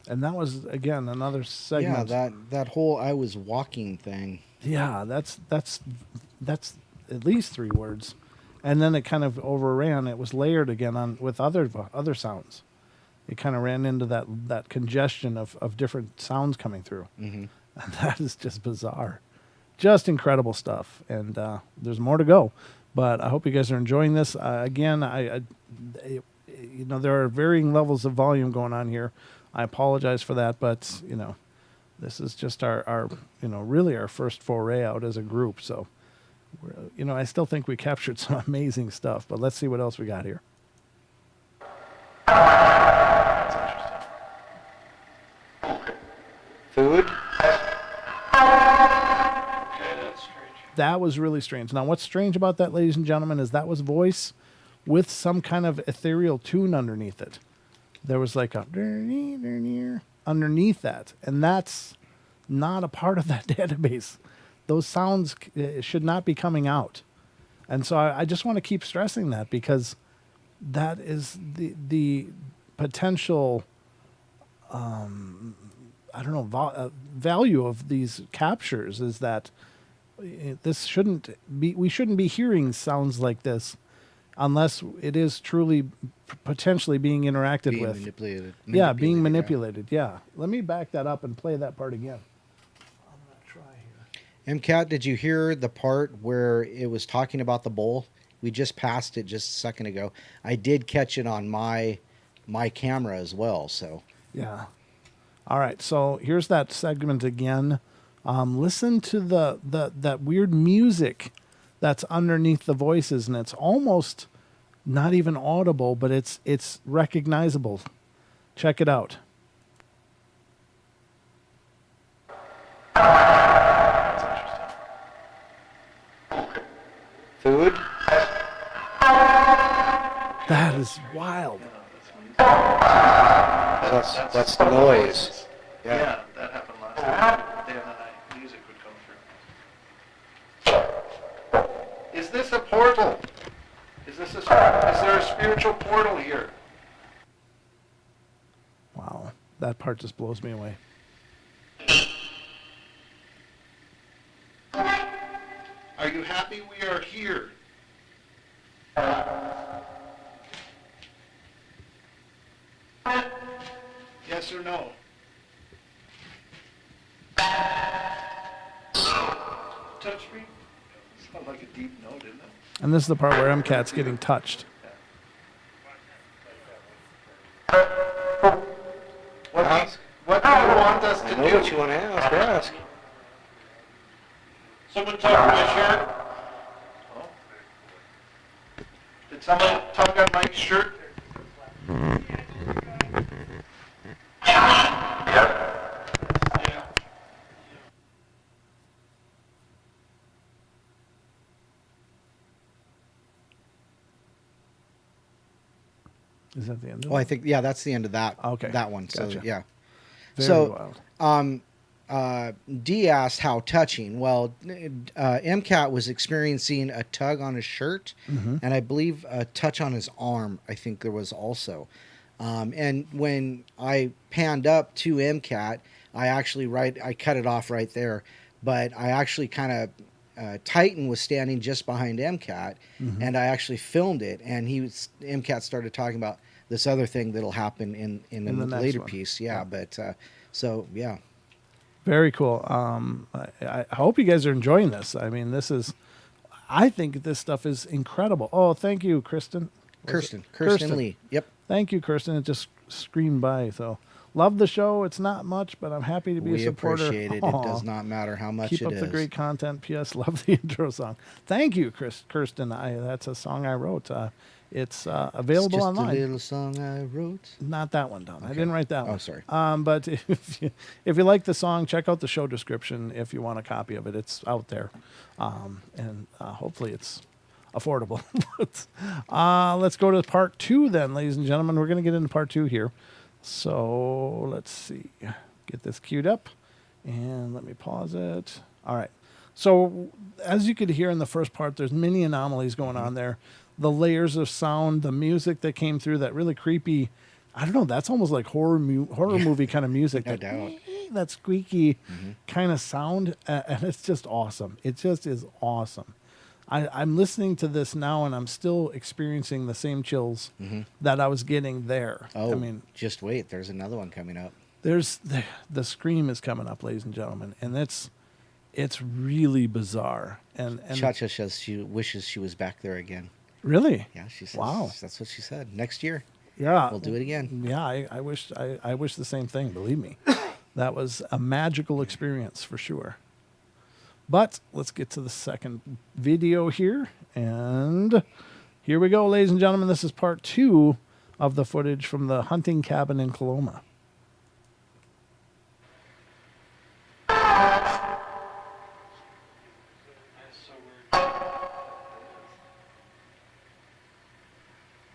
And that was, again, another segment. Yeah, that whole I was walking thing. Yeah, that's at least 3 words. And then it kind of overran. It was layered again on with other sounds. It kind of ran into that congestion of different sounds coming through. Mm-hmm. And that is just bizarre. Just incredible stuff. And there's more to go. But I hope you guys are enjoying this. Again, there are varying levels of volume going on here. I apologize for that, but, this is just our really our first foray out as a group. So, I still think we captured some amazing stuff, but let's see what else we got here. That's interesting. Food? Okay, that's strange. That was really strange. Now, what's strange about that, ladies and gentlemen, is that was voice with some kind of ethereal tune underneath it. There was like a underneath that, and that's not a part of that database. Those sounds should not be coming out. And so I just want to keep stressing that, because that is the potential, value of these captures, is that we shouldn't be hearing sounds like this unless it is truly potentially being interacted with. Manipulated. Yeah, being manipulated. Yeah. Let me back that up and play that part again. I'm going to try here. MCAT, did you hear the part where it was talking about the bowl? We just passed it just a second ago. I did catch it on my camera as well. So Yeah. All right. So here's that segment again. Listen to that weird music that's underneath the voices, and it's almost not even audible, but it's recognizable. Check it out. That's interesting. Food? That is wild. That's the noise. Yeah, that happened last night. Day and night, music would come through. Is this a portal? Is there a spiritual portal here? Wow. That part just blows me away. Are you happy we are here? Yes or no? Touch me? Sounds like a deep note, isn't it? And this is the part where MCAT's getting touched. What do you want us to I know do? what you want to ask. Someone tug on my shirt? Oh. Did someone tug on Mike's shirt? Yeah. Is that the end of Oh, I it? think, yeah, that's the end of that. Okay. That one. So, Gotcha. yeah. Very So, wild. D asked how touching. Well, MCAT was experiencing a tug on his shirt, and I believe a touch on his arm. I think there was also. And when I panned up to MCAT, I actually I cut it off right there, but I actually kind of Titan was standing just behind MCAT, and I actually filmed it, and MCAT started talking about this other thing that'll happen in In the a next later one. piece. Yeah, but so yeah. Very cool. I hope you guys are enjoying this. I mean, I think this stuff is incredible. Oh, thank you, Kristen. Kirsten Lee. Yep. Thank you, Kirsten. It just screamed by. So, love the show. It's not much, but I'm happy to be We a supporter. appreciate it. Aw. It does not matter how much Keep it up is. the great content. P.S. Love the intro song. Thank you, Kirsten. That's a song I wrote. It's available it's just online. a little song I wrote. Not that one, Don. I didn't write that one. Oh, sorry. But if you like the song, check out the show description if you want a copy of it. It's out there, and hopefully it's affordable. Let's go to part 2 then, ladies and gentlemen. We're going to get into part 2 here. So let's see. Get this queued up, and let me pause it. All right. So as you could hear in the first part, there's many anomalies going on there. The layers of sound, the music that came through, that really creepy, I don't know, that's almost like horror movie kind of music. No doubt. That squeaky kind of sound, and it's just awesome. It just is awesome. I'm listening to this now, and I'm still experiencing the same chills that I was getting there. Oh, I mean, just wait. There's another one coming up. there's the scream is coming up, ladies and gentlemen, and it's really bizarre. And Cha-Cha says she wishes she was back there again. really, Yeah, she says. Wow. That's what she said. Next year, yeah, we'll do it again. Yeah, I wish the same thing. Believe me, that was a magical experience for sure. But let's get to the second video here, and here we go, ladies and gentlemen. This is part 2 of the footage from the hunting cabin in Coloma.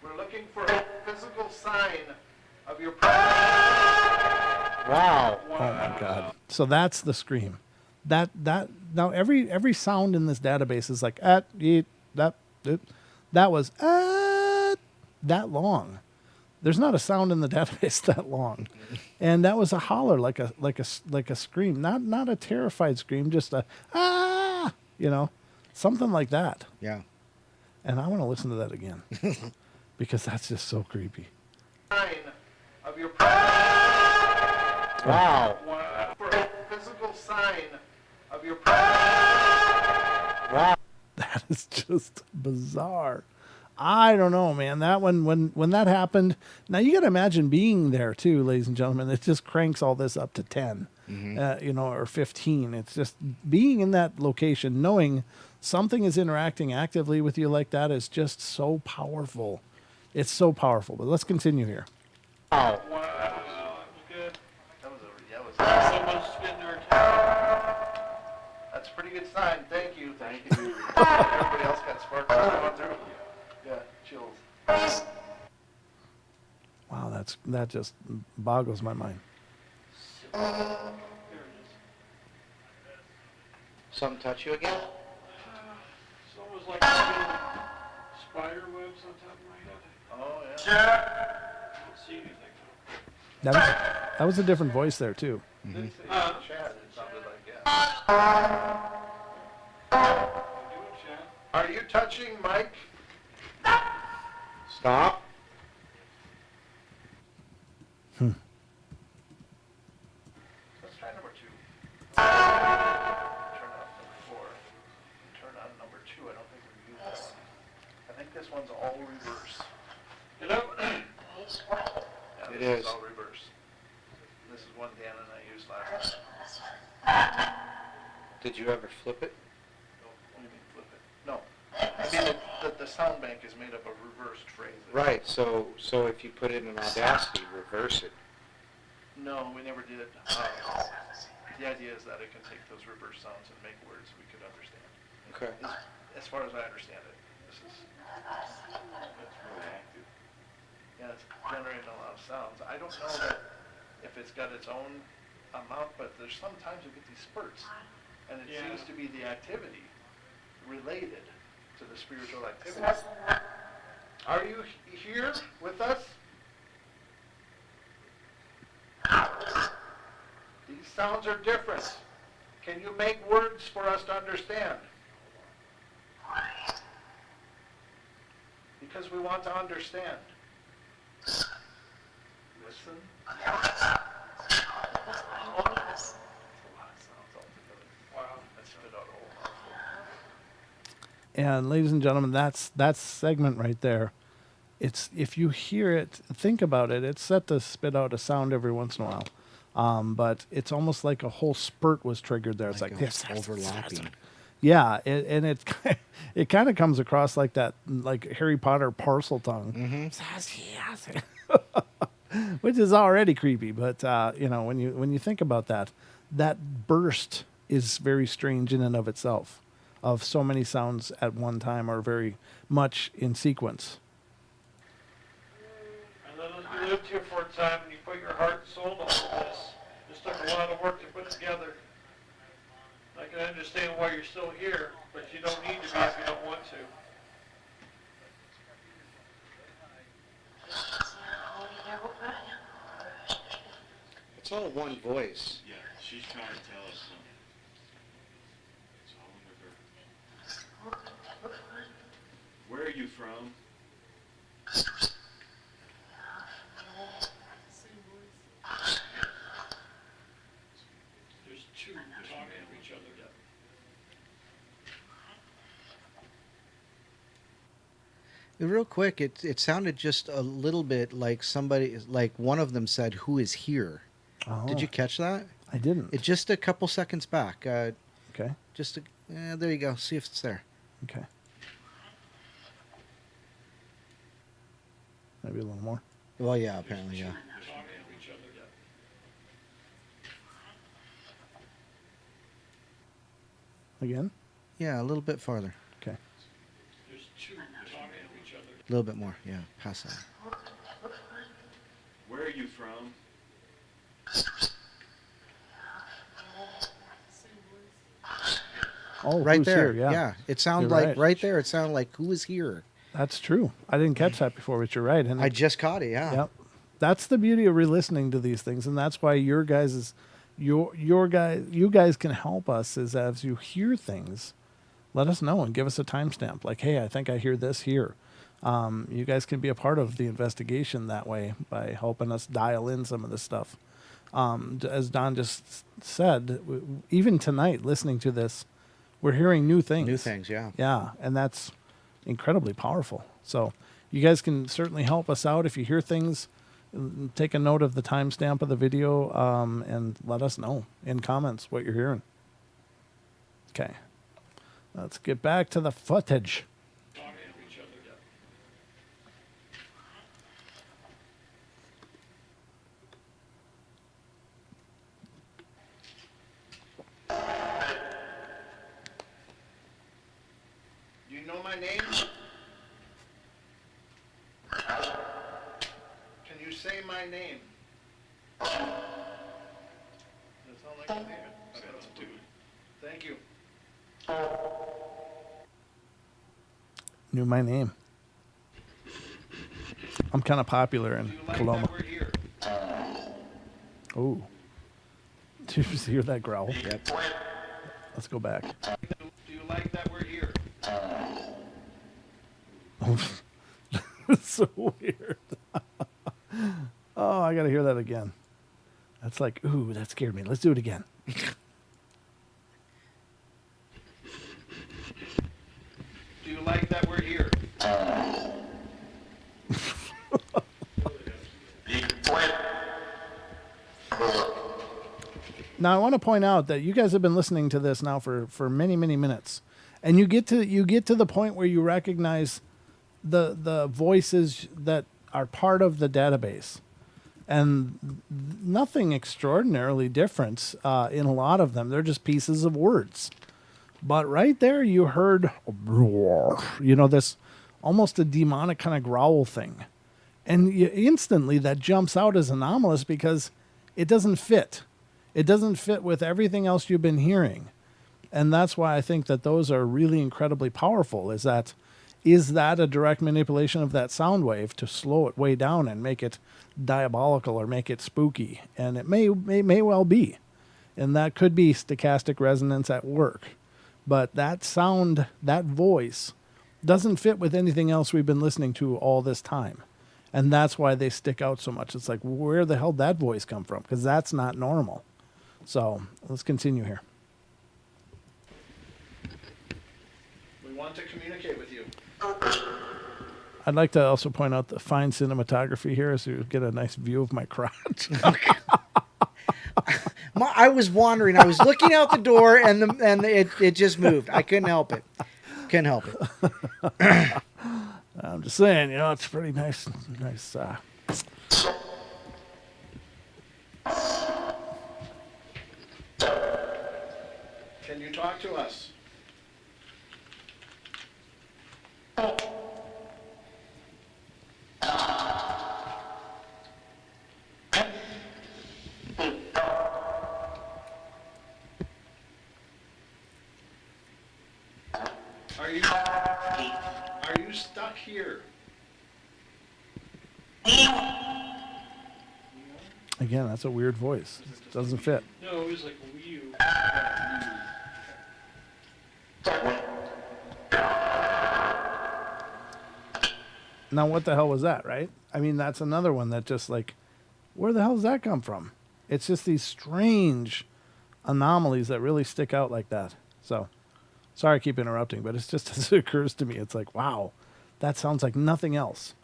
We're looking for a physical sign of your presence. Wow. Oh my God! So that's the scream. That now every sound in this database is like at eat that it. That was that long. There's not a sound in the database that long, and that was a holler, like a scream, not a terrified scream, just a something like that. Yeah. And I want to listen to that again because that's just so creepy. Sign of your presence. Wow. For a physical sign of your presence. Wow. That is just bizarre. I don't know, man. That one, when that happened, now you got to imagine being there too, ladies and gentlemen. It just cranks all this up to 10, or 15. It's just being in that location, knowing something is interacting actively with you like that is just so powerful. It's so powerful. But let's continue here. Wow. Wow, that was good. Someone's spitting their tail. That's a pretty good sign. Thank you. Thank you. Everybody else got sparks going through. Yeah, chills. Wow, that just boggles my mind. There it is. Some touch you again? It's almost like spider webs on top of my head. Oh, yeah. I don't see anything. That was a different voice there too. Chad, it sounded like, yeah. You doing, Chad? Are you touching Mike? Stop. Let's try number 2. Turn on number 4. Turn on number 2. I don't think we've used that one. I think this one's all reverse. You know? Yeah, It this is. all reverse. This is one Dan and I used last time. Did you ever flip it? What do you mean flip it? No. I mean the sound bank is made up of reverse trays. Right. So if you put it in Audacity, reverse it. No, we never did. The idea is that it can take those reverse sounds and make words we could understand. Okay. As far as I understand it, this is it's really active. Yeah, it's generating a lot of sounds. I don't know that if it's got its own amount, but there's sometimes you get these spurts, and it seems to be the activity related to the spiritual activity. Are you here with us? These sounds are different. Can you make words for us to understand? Because we want to understand. Listen. And ladies and gentlemen, that's segment right there. It's, if you hear it, think about it. It's set to spit out a sound every once in a while, but it's almost like a whole spurt was triggered there. It's like this overlapping. Yeah, and it it kind of comes across like that, like Harry Potter parcel tongue, which is already creepy. But you know, when you think about that, that burst is very strange in and of itself, of so many sounds at one time or very much in sequence. And then you lived here for a time and you put your heart and soul into this. This took a lot of work to put together. I can understand why you're still here, but you don't need to be if you don't want to. It's all one voice. Yeah, she's trying to tell us something. So I wonder where are you from? There's two talking to each other. Real quick, it sounded just a little bit like somebody, like one of them said, "Who is here?" Oh, Did you catch that? I didn't. It just a couple seconds back. Okay. There you go. See if it's there. Okay. Maybe a little more. Well, yeah, apparently, yeah. Again? Yeah, a little bit farther. Okay. There's two talking to each other. A little bit more. Yeah, pass that. Where are you from? Oh, Right who's there. here? Yeah. It sounded You're like right. there. It sounded like who is here. That's true. I didn't catch that before, but you're right. And I just caught it. Yeah. yep. That's the beauty of re-listening to these things, and that's why you guys can help us. Is as you hear things, let us know and give us a timestamp. Like, hey, I think I hear this here. You guys can be a part of the investigation that way by helping us dial in some of this stuff. As Don just said, even tonight, listening to this, we're hearing new things. New things. Yeah. Yeah, and that's incredibly powerful. So you guys can certainly help us out if you hear things. Take a note of the timestamp of the video and let us know in comments what you're hearing. Okay, let's get back to the footage. Talking to each other. Do you know my name? Can you say my name? Does it sound like a name? Sounds to it. Thank you. Knew my name. I'm kind of popular in Do you like Coloma. that we're here? Oh, did you hear that growl? Yep. Let's go back. Do you like that we're here? It's so weird. Oh, I gotta hear that again. That's like, ooh, that scared me. Let's do it again. Do you like that we're here? Now, I want to point out that you guys have been listening to this now for many, many minutes, and you get to the point where you recognize the voices that are part of the database, and nothing extraordinarily different in a lot of them. They're just pieces of words. But right there, you heard, this almost a demonic kind of growl thing, and instantly that jumps out as anomalous because it doesn't fit. It doesn't fit with everything else you've been hearing. And that's why I think that those are really incredibly powerful. Is that a direct manipulation of that sound wave to slow it way down and make it diabolical or make it spooky? And it may well be. And that could be stochastic resonance at work. But that sound, that voice, doesn't fit with anything else we've been listening to all this time. And that's why they stick out so much. It's like, where the hell did that voice come from? Because that's not normal. So let's continue here. We want to communicate with you. I'd like to also point out the fine cinematography here so you get a nice view of my crotch. I was wandering. I was looking out the door, and it just moved. I couldn't help it. Couldn't help it. I'm just saying, it's pretty nice. Can you talk to us? Are you stuck here? Again, that's a weird voice. It doesn't fit. No, it was like you. Now, what the hell was that, right? I mean, that's another one that just like, where the hell does that come from? It's just these strange anomalies that really stick out like that. So, sorry I keep interrupting, but it's just as it occurs to me, it's like, wow, that sounds like nothing else.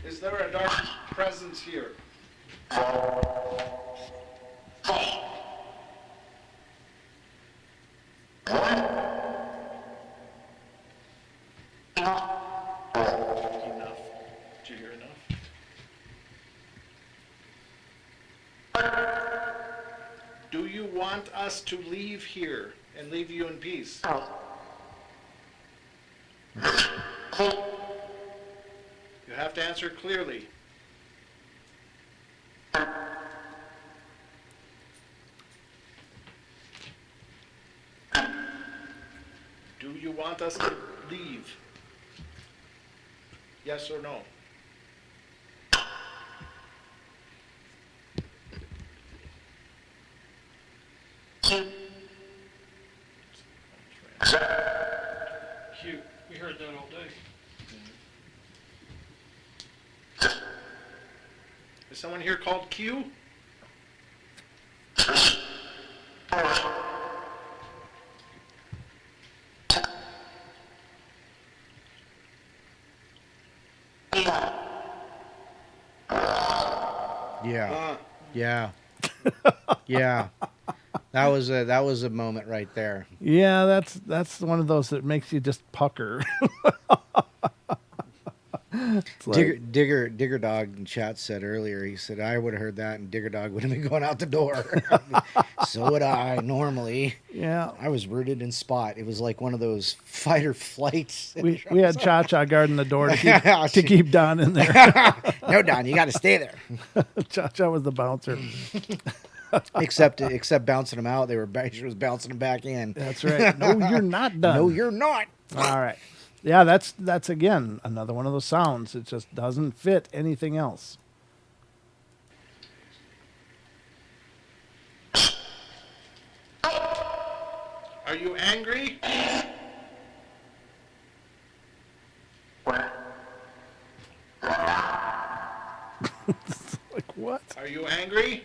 Is there a dark presence here? Enough? Did you hear enough? Do you want us to leave here and leave you in peace? You have to answer clearly. Do you want us to leave? Yes or no? Cute. We heard that all day. Is someone here called Q? Yeah. Yeah. Yeah. That was a moment right there. Yeah, that's one of those that makes you just pucker. It's like, Digger Dog in chat said earlier, he said, I would have heard that and Digger Dog would have been going out the door. So would I normally. yeah, I was rooted in spot. It was like one of those fight or flights. we had Cha-Cha guarding the door to keep Don in there. No, Don, you got to stay there. Cha-Cha was the bouncer. Except bouncing them out, she was bouncing them back in. That's right. No, you're not done. No, you're not. All right. Yeah, that's again another one of those sounds. It just doesn't fit anything else. Are you angry? Like what? Are you angry?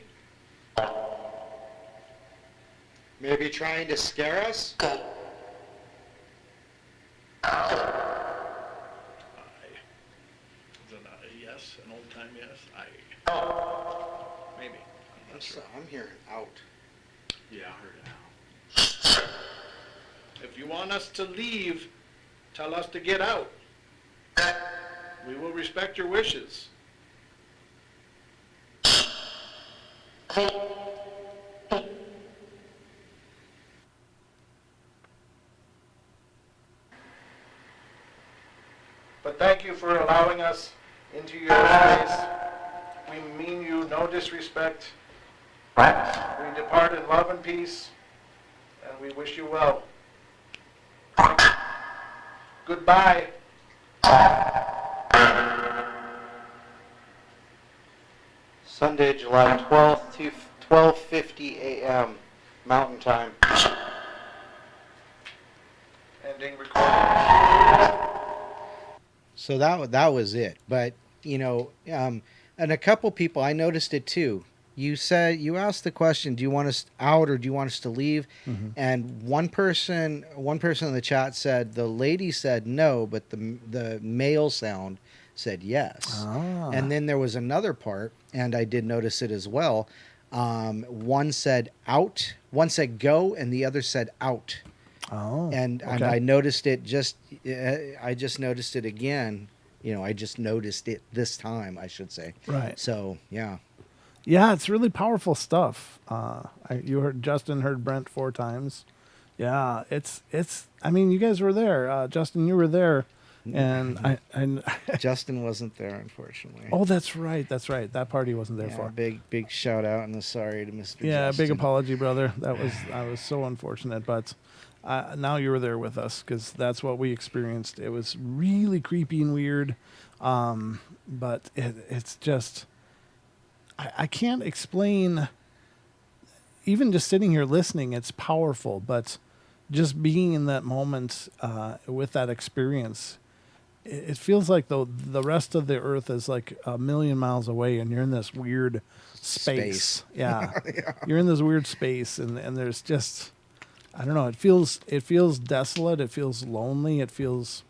Maybe trying to scare us? Is it a yes, an old time yes? Maybe. I'm not sure. I'm hearing out. Yeah, I heard it now. If you want us to leave, tell us to get out. We will respect your wishes. But thank you for allowing us into your space. We mean you no disrespect. We depart in love and peace, and we wish you well. Goodbye. Sunday, July 12th, 12:50 a.m. Mountain Time. Ending recording. So that was it. But and a couple people, I noticed it too. You asked the question, do you want us out or do you want us to leave? Mhm. And one person in the chat said the lady said no, but the male sound said yes. Ah. And then there was another part, and I did notice it as well. One said out, one said go, and the other said out. Oh. And okay. I noticed it I just noticed it again. I just noticed it this time, I should say. Right. So, yeah. Yeah, it's really powerful stuff. You heard Justin heard Brent 4 times. Yeah, it's. I mean, you guys were there. Justin, you were there, and I Justin wasn't there, unfortunately. Oh, that's right. That's right. That party wasn't there Yeah, for. big shout out and a sorry to Mr. Yeah, Justin. big apology, brother. I was so unfortunate, but now you were there with us because that's what we experienced. It was really creepy and weird, but it's just I can't explain. Even just sitting here listening, it's powerful, but just being in that moment with that experience, it feels like the rest of the earth is like a million miles away, and you're in this weird space. Yeah. Yeah. You're in this weird space, and there's just, I don't know. It feels desolate. It feels lonely. It feels,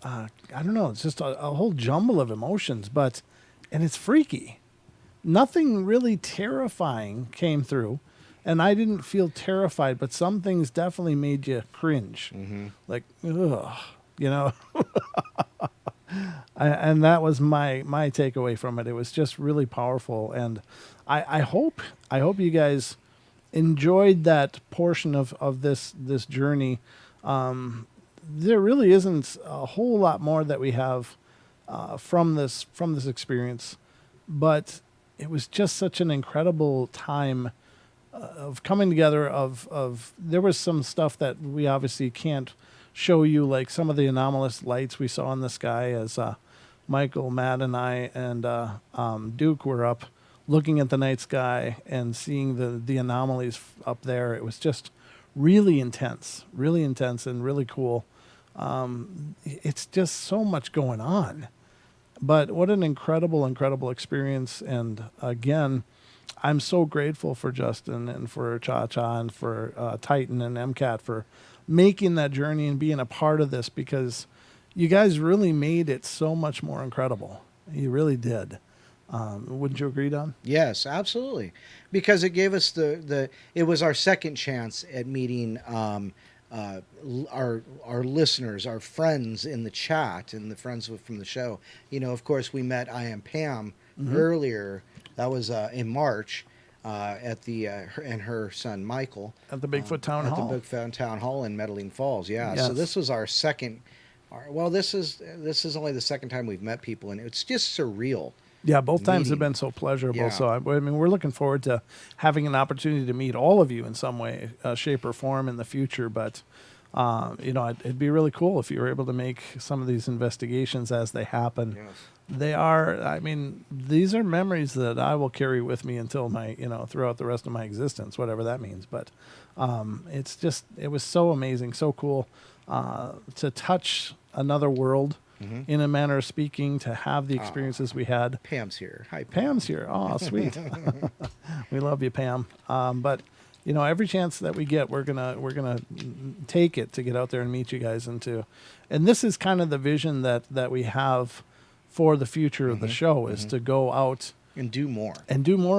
I don't know. It's just a whole jumble of emotions, and it's freaky. Nothing really terrifying came through, and I didn't feel terrified, but some things definitely made you cringe. Mm-hmm. Like, ugh, and that was my takeaway from it. It was just really powerful, and I hope you guys enjoyed that portion of this journey. There really isn't a whole lot more that we have from this experience, but it was just such an incredible time of coming together. Of there was some stuff that we obviously can't show you, like some of the anomalous lights we saw in the sky as Michael, Matt, and I and Duke were up looking at the night sky and seeing the anomalies up there. It was just really intense and really cool. It's just so much going on. But what an incredible experience. And again, I'm so grateful for Justin and for Cha-Cha and for Titan and MCAT for making that journey and being a part of this, because you guys really made it so much more incredible. You really did. Wouldn't you agree, Don? Yes, absolutely. Because it gave us it was our second chance at meeting our listeners, our friends in the chat, and the friends from the show. Of course, we met I Am Pam earlier. That was in March at the and her son Michael At the Bigfoot Town Hall. At the Bigfoot Town Hall in Meadowing Falls. Yeah. Yes. So this was our second. Well, this is only the second time we've met people, and it's just surreal. Yeah, both times have meeting. been so pleasurable. Yeah. So, I mean, we're looking forward to having an opportunity to meet all of you in some way, shape, or form in the future. But, it'd be really cool if you were able to make some of these investigations as they happen. Yes. They are, I mean, these are memories that I will carry with me until throughout the rest of my existence, whatever that means. But it was so amazing, so cool to touch another world. Mm-hmm. In a manner of speaking, to have the experiences we had. Pam's here. Hi, Pam. Pam's here. Oh, sweet. We love you, Pam. But every chance that we get, we're gonna take it to get out there and meet you guys, and this is kind of the vision that we have for the future of the show, is to go out And do more.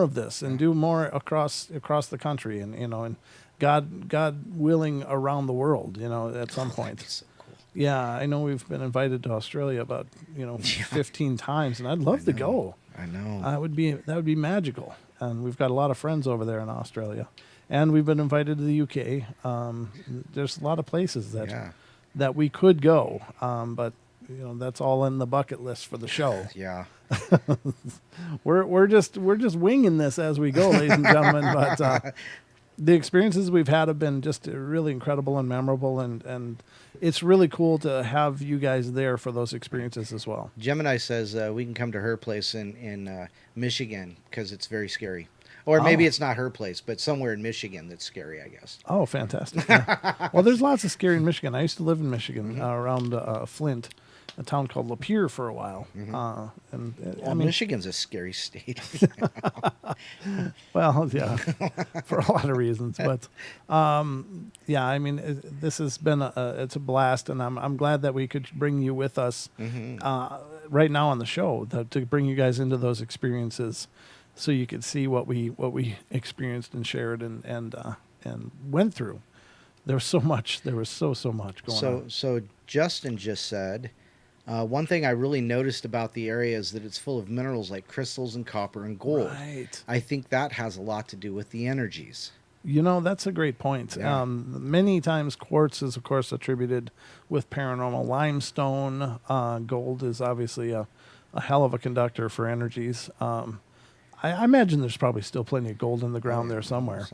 of this, and do more across the country, and God willing, around the world. At some point. So cool. Yeah, I know we've been invited to Australia about 15 times, and I'd love to go. I know. That would be magical, and we've got a lot of friends over there in Australia, and we've been invited to the UK. There's a lot of places that we could go, but that's all in the bucket list for the show. Yeah. We're just winging this as we go, ladies and gentlemen. But the experiences we've had have been just really incredible and memorable, and it's really cool to have you guys there for those experiences as well. Gemini says we can come to her place in Michigan because it's very scary. Or maybe Oh. it's not her place, but somewhere in Michigan that's scary, I guess. Oh, fantastic. Yeah. Well, there's lots of scary in Michigan. I used to live in Michigan around Flint, a town called Lapeer for a while. Well, I mean, Michigan's a scary state. well, yeah, for a lot of reasons. But yeah, I mean, this has been it's a blast, and I'm glad that we could bring you with us right now on the show to bring you guys into those experiences, so you could see what we experienced and shared and went through. There was so much. There was so much going on. So Justin just said, one thing I really noticed about the area is that it's full of minerals like crystals and copper and gold. Right. I think that has a lot to do with the energies. You know, that's a great point. Yeah. Many times quartz is, of course, attributed with paranormal. Limestone, gold is obviously a hell of a conductor for energies. I imagine there's probably still plenty of gold in the ground there somewhere.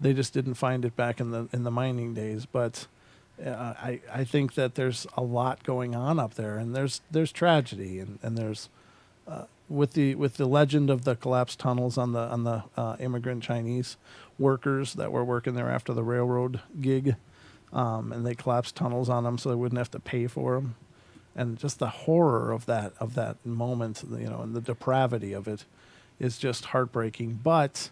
They just didn't find it back in the mining days. But I think that there's a lot going on up there, and there's tragedy, and there's with the legend of the collapsed tunnels on the immigrant Chinese workers that were working there after the railroad gig, and they collapsed tunnels on them so they wouldn't have to pay for them, and just the horror of that moment, you know, and the depravity of it is just heartbreaking. But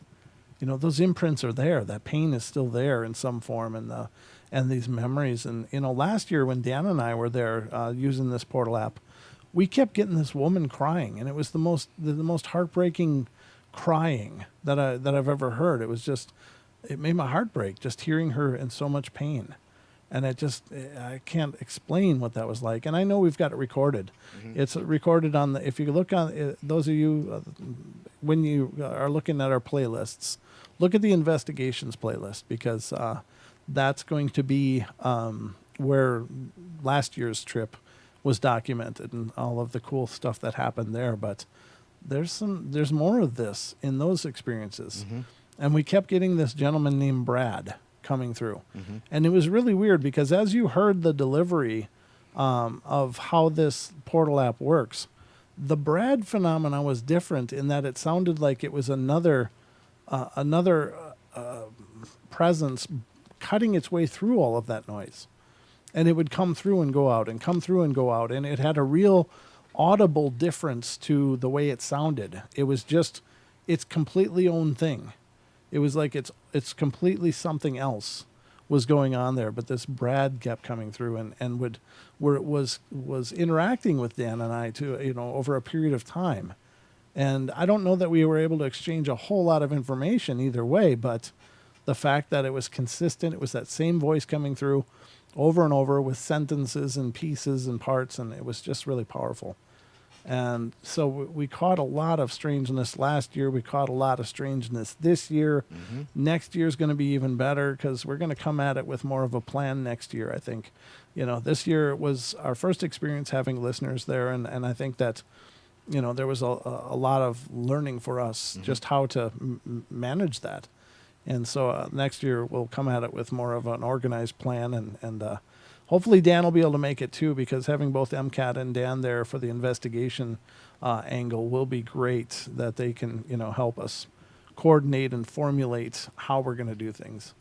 you know, those imprints are there. That pain is still there in some form, and these memories. And you know, last year when Dan and I were there using this portal app, we kept getting this woman crying, and it was the most heartbreaking crying that I've ever heard. It made my heart break just hearing her in so much pain, and I can't explain what that was like. And I know we've got it recorded. It's recorded on if you look on those of you when you are looking at our playlists, look at the investigations playlist, because that's going to be where last year's trip was documented and all of the cool stuff that happened there. But there's more of this in those experiences. And we kept getting this gentleman named Brad coming through. And it was really weird, because as you heard the delivery of how this portal app works, the Brad phenomena was different in that it sounded like it was another presence cutting its way through all of that noise. And it would come through and go out and come through and go out. And it had a real audible difference to the way it sounded. It was just its completely own thing. It was like it's completely something else was going on there. But this Brad kept coming through and was interacting with Dan and I too, you know, over a period of time. And I don't know that we were able to exchange a whole lot of information either way, but the fact that it was consistent, it was that same voice coming through over and over with sentences and pieces and parts, and it was just really powerful. And so we caught a lot of strangeness last year. We caught a lot of strangeness this year. Next year is going to be even better, because we're going to come at it with more of a plan next year, I think. You know, this year was our first experience having listeners there, and I think that, you know, there was a lot of learning for us just how to manage that. And so next year we'll come at it with more of an organized plan, and hopefully Dan will be able to make it too, because having both MCAT and Dan there for the investigation angle will be great, that they can, you know, help us coordinate and formulate how we're going to do things.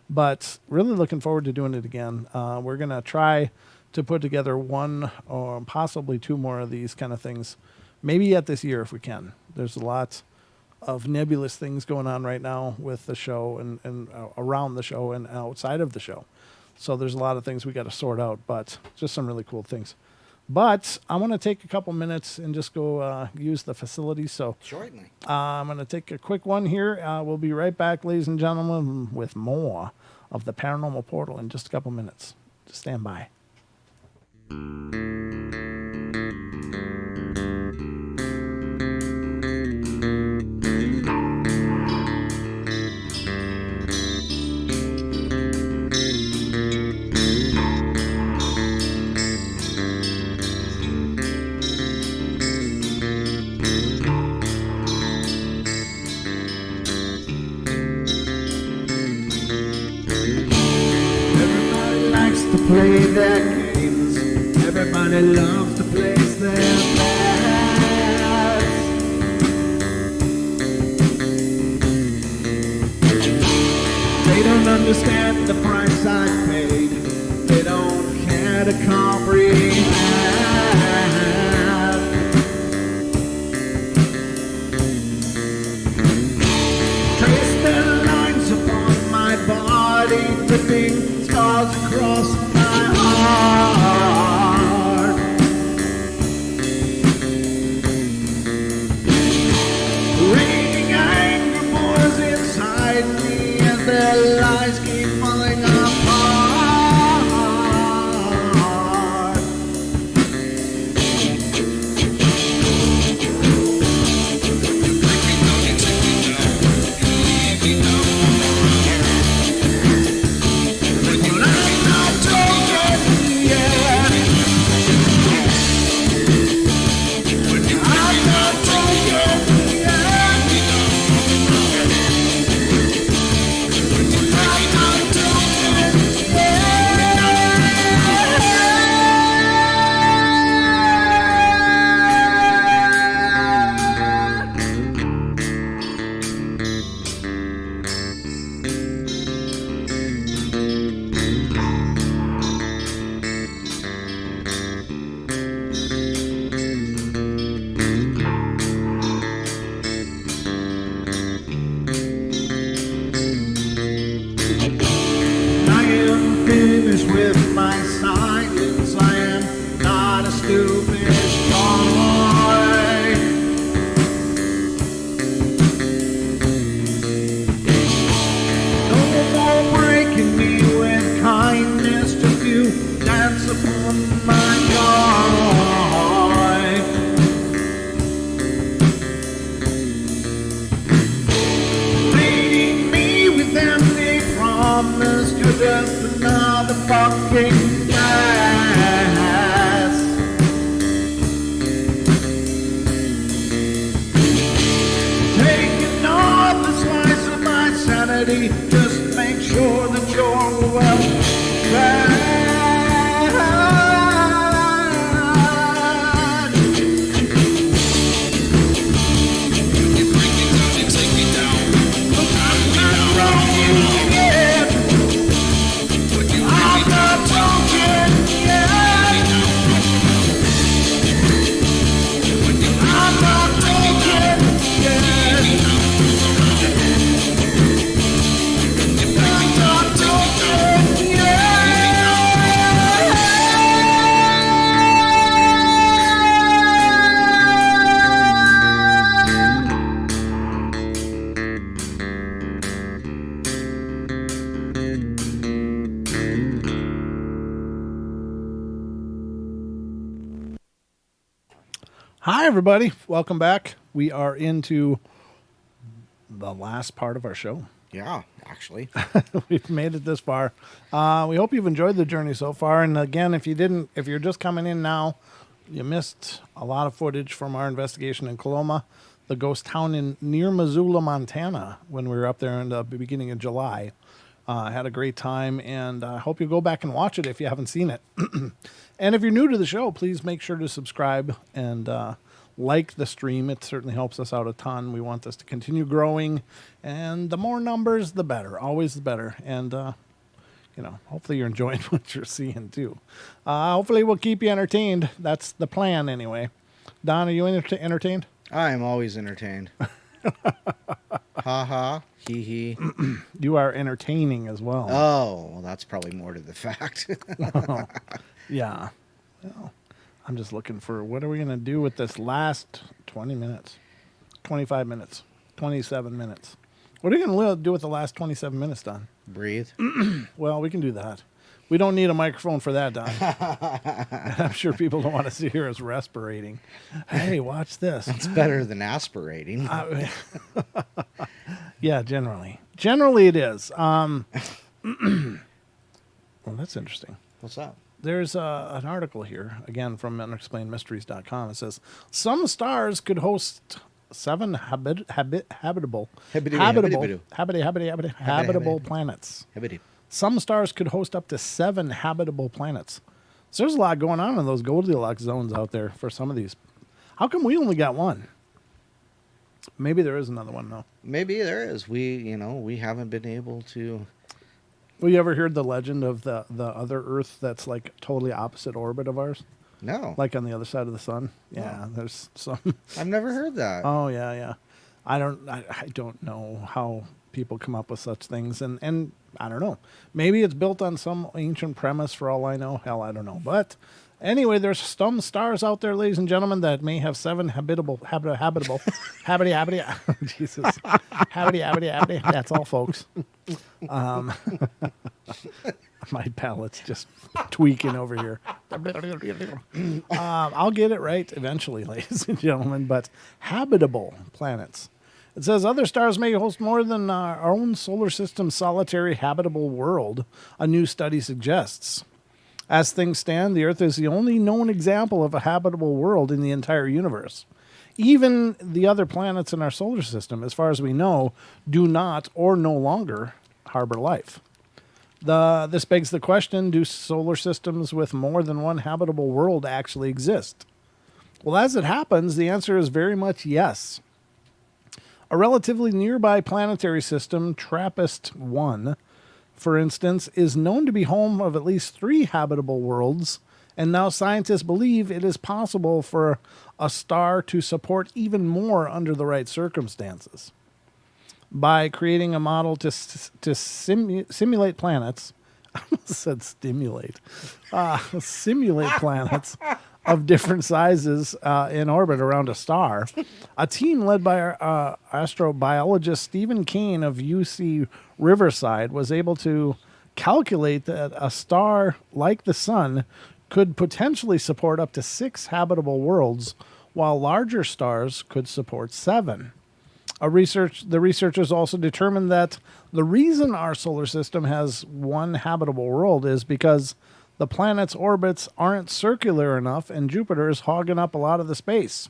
But really looking forward to doing it again. We're going to try to put together one or possibly two more of these kind of things, maybe yet this year if we can. There's a lot of nebulous things going on right now with the show and around the show and outside of the show. So there's a lot of things we got to sort out, but just some really cool things. But I want to take a couple minutes and just go use the facility. So Certainly. I'm going to take a quick one here. We'll be right back, ladies and gentlemen, with more of the Paranormal Portal in just a couple minutes. Just stand by. Everybody loves the place their best. They don't understand the price I paid. They don't care to comprehend. Trace their lines upon my body, dripping scars across my heart. Raging anger boils inside me as their lies keep falling apart. But I'm not broken yet. I'm not broken yet. I am finished with my silence. I am not a stupid toy. No more breaking me with kindness. Just you dance upon my joy. Leading me with empty promise. You're just another fucking mess. Taking off the slice of my sanity. Just make sure that you're well fed. I'm not broken yet. I'm not broken yet. I'm not broken yet. I'm not broken Hi, everybody. Welcome back. We are into the last part of our show. Yeah, actually. We've made it this far. We hope you've enjoyed the journey so far. And again, if you're just coming in now, you missed a lot of footage from our investigation in Coloma, the ghost town near Missoula, Montana, when we were up there in the beginning of July. Had a great time, and I hope you go back and watch it if you haven't seen it. And if you're new to the show, please make sure to subscribe and like the stream. It certainly helps us out a ton. We want this to continue growing, and the more numbers, the better. Always the better. And, hopefully you're enjoying what you're seeing, too. Hopefully we'll keep you entertained. That's the plan, anyway. Don, are you entertained? I am always entertained. Ha ha, hee hee. You are entertaining as well. Oh, well, that's probably more to the fact. Yeah. Well, I'm just looking for what are we going to do with this last 20 minutes, 25 minutes, 27 minutes. What are you going to do with the last 27 minutes, Don? Breathe. Well, we can do that. We don't need a microphone for that, Don. And I'm sure people don't want to hear us respirating. Hey, watch this. It's better than aspirating. Yeah, generally. Generally it is. Well, that's interesting. What's up? There's an article here, again, from unexplainedmysteries.com. It says, some stars could host 7 habitable planets. Some stars could host up to 7 habitable planets. So there's a lot going on in those Goldilocks zones out there for some of these. How come we only got one? Maybe there is another one, though. Maybe there is. We haven't been able to. Well, you ever heard the legend of the other Earth that's like totally opposite orbit of ours? No. Like on the other side of the sun? Yeah, there's some. I've never heard that. Oh, yeah. I don't know how people come up with such things, and I don't know. Maybe it's built on some ancient premise for all I know. Hell, I don't know. But anyway, there's some stars out there, ladies and gentlemen, that may have 7 habitable, Jesus, habity. That's all, folks. My palate's just tweaking over here. I'll get it right eventually, ladies and gentlemen, but habitable planets. It says other stars may host more than our own solar system's solitary habitable world, a new study suggests. As things stand, the Earth is the only known example of a habitable world in the entire universe. Even the other planets in our solar system, as far as we know, do not or no longer harbor life. This begs the question, do solar systems with more than one habitable world actually exist? Well, as it happens, the answer is very much yes. A relatively nearby planetary system, TRAPPIST-1, for instance, is known to be home of at least 3 habitable worlds, and now scientists believe it is possible for a star to support even more under the right circumstances. By creating a model to simulate planets, I almost said stimulate, simulate planets of different sizes in orbit around a star, a team led by astrobiologist Stephen Kane of UC Riverside was able to calculate that a star like the Sun could potentially support up to 6 habitable worlds, while larger stars could support 7. The researchers also determined that the reason our solar system has one habitable world is because the planet's orbits aren't circular enough and Jupiter is hogging up a lot of the space.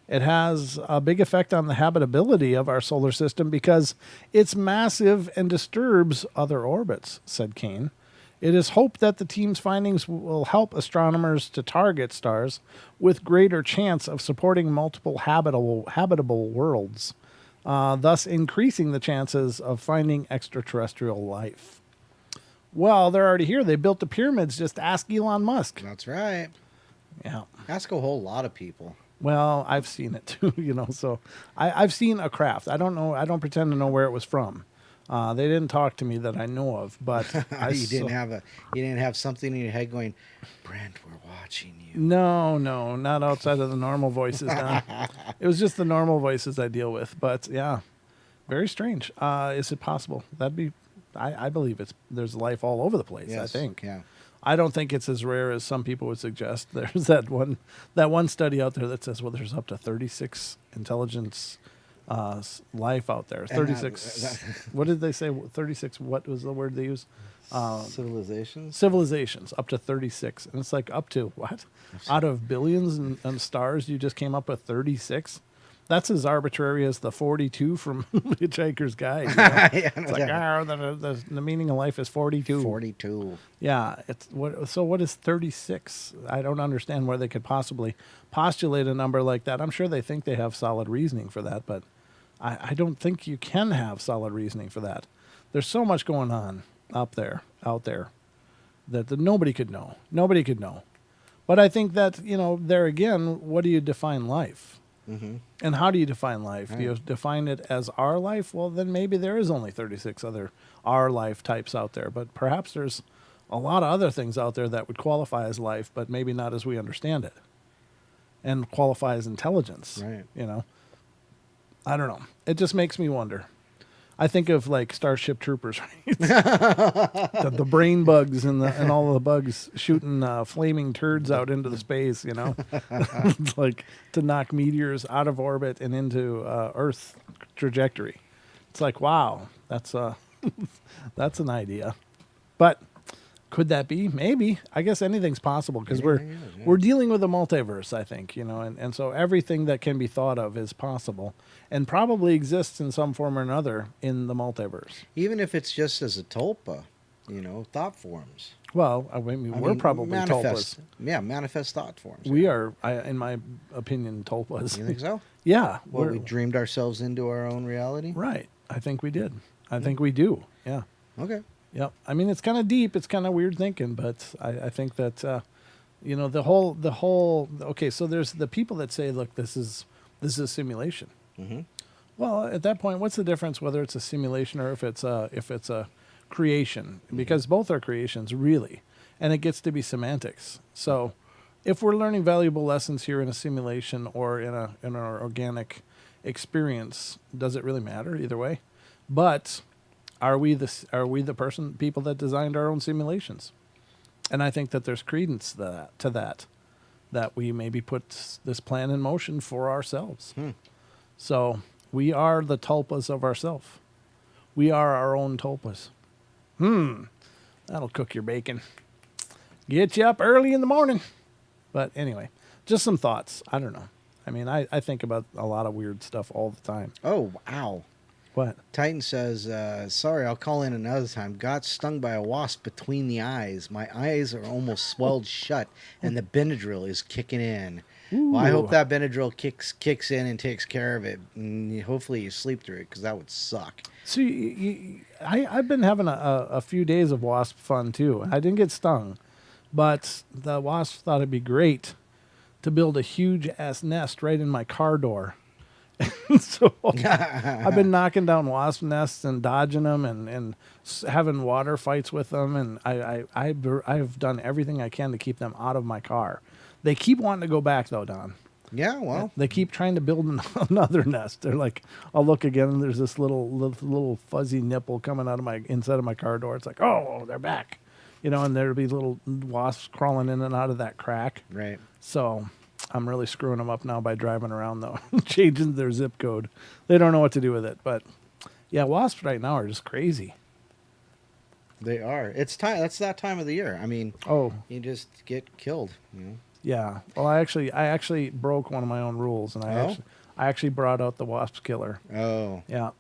It has a big effect on the habitability of our solar system because it's massive and disturbs other orbits, said Kane. It is hoped that the team's findings will help astronomers to target stars with greater chance of supporting multiple habitable worlds, thus increasing the chances of finding extraterrestrial life. Well, they're already here. They built the pyramids. Just ask Elon Musk. That's right. Yeah. Ask a whole lot of people. Well, I've seen it too, so I've seen a craft. I don't know. I don't pretend to know where it was from. They didn't talk to me that I know of, but you didn't have something in your head going, Brent, we're watching you. No, not outside of the normal voices. Don. It was just the normal voices I deal with. But yeah, very strange. Is it possible? That'd be. I believe there's life all over the place. Yes, I think. Yeah. I don't think it's as rare as some people would suggest. There's that one study out there that says, well, there's up to 36 intelligence life out there. 36. What did they say? 36. What was the word they used? Civilizations. Up to 36. And it's like, up to what? Out of billions and stars, you just came up with 36? That's as arbitrary as the 42 from Hitchhiker's Guide. Yeah, it's like, the meaning of life is 42. 42. Yeah. So what is 36? I don't understand where they could possibly postulate a number like that. I'm sure they think they have solid reasoning for that, but I don't think you can have solid reasoning for that. There's so much going on out there, that nobody could know. Nobody could know. But I think that, there again, what do you define life? Mm-hmm. And how do you define life? Right. Do you define it as our life? Well, then maybe there is only 36 other our life types out there. But perhaps there's a lot of other things out there that would qualify as life, but maybe not as we understand it. And qualify as intelligence. Right. I don't know. It just makes me wonder. I think of like Starship Troopers, right? the brain bugs and all of the bugs shooting flaming turds out into the space, It's like to knock meteors out of orbit and into Earth trajectory. It's like, wow, that's that's an idea. But could that be? Maybe. I guess anything's possible because we're dealing with a multiverse, I think, and so everything that can be thought of is possible and probably exists in some form or another in the multiverse. Even if it's just as a tulpa, thought forms. Well, I mean, we're probably manifest. tulpas. Yeah, manifest thought forms. We are, in my opinion, tulpas. You think so? Yeah. Well, we're- we dreamed ourselves into our own reality. Right. I think we did. I think we do. Yeah. Okay. Yep. I mean, it's kind of deep. It's kind of weird thinking, but I think that, the whole. Okay, so there's the people that say, look, this is a simulation. Mm-hmm. Well, at that point, what's the difference whether it's a simulation or if it's a creation? Because both are creations, really, and it gets to be semantics. So, if we're learning valuable lessons here in a simulation or in an organic experience, does it really matter either way? But are we the people that designed our own simulations? And I think that there's credence to that we maybe put this plan in motion for ourselves. So we are the tulpas of ourselves. We are our own tulpas. That'll cook your bacon. Get you up early in the morning. But anyway, just some thoughts. I don't know. I mean, I think about a lot of weird stuff all the time. Oh, wow. What? Titan says, sorry, I'll call in another time. Got stung by a wasp between the eyes. My eyes are almost swelled shut, and the Benadryl is kicking in. Well, I hope Ooh. that Benadryl kicks in and takes care of it. And hopefully you sleep through it, because that would suck. So I've been having a few days of wasp fun, too. I didn't get stung, but the wasp thought it'd be great to build a huge-ass nest right in my car door. So I've been knocking down wasp nests and dodging them and having water fights with them, and I've done everything I can to keep them out of my car. They keep wanting to go back though, Don. Yeah, well. They keep trying to build another nest. They're like, I'll look again, and there's this little fuzzy nipple coming out of my inside of my car door. It's like, oh, they're back, and there'll be little wasps crawling in and out of that crack. Right. So I'm really screwing them up now by driving around, though, changing their zip code. They don't know what to do with it. But, yeah, wasps right now are just crazy. They are. It's time. That's that time of the year. I mean, you just get killed, Yeah. Well, I actually broke one of my own rules, and I actually brought out the wasp killer. Oh. Yeah.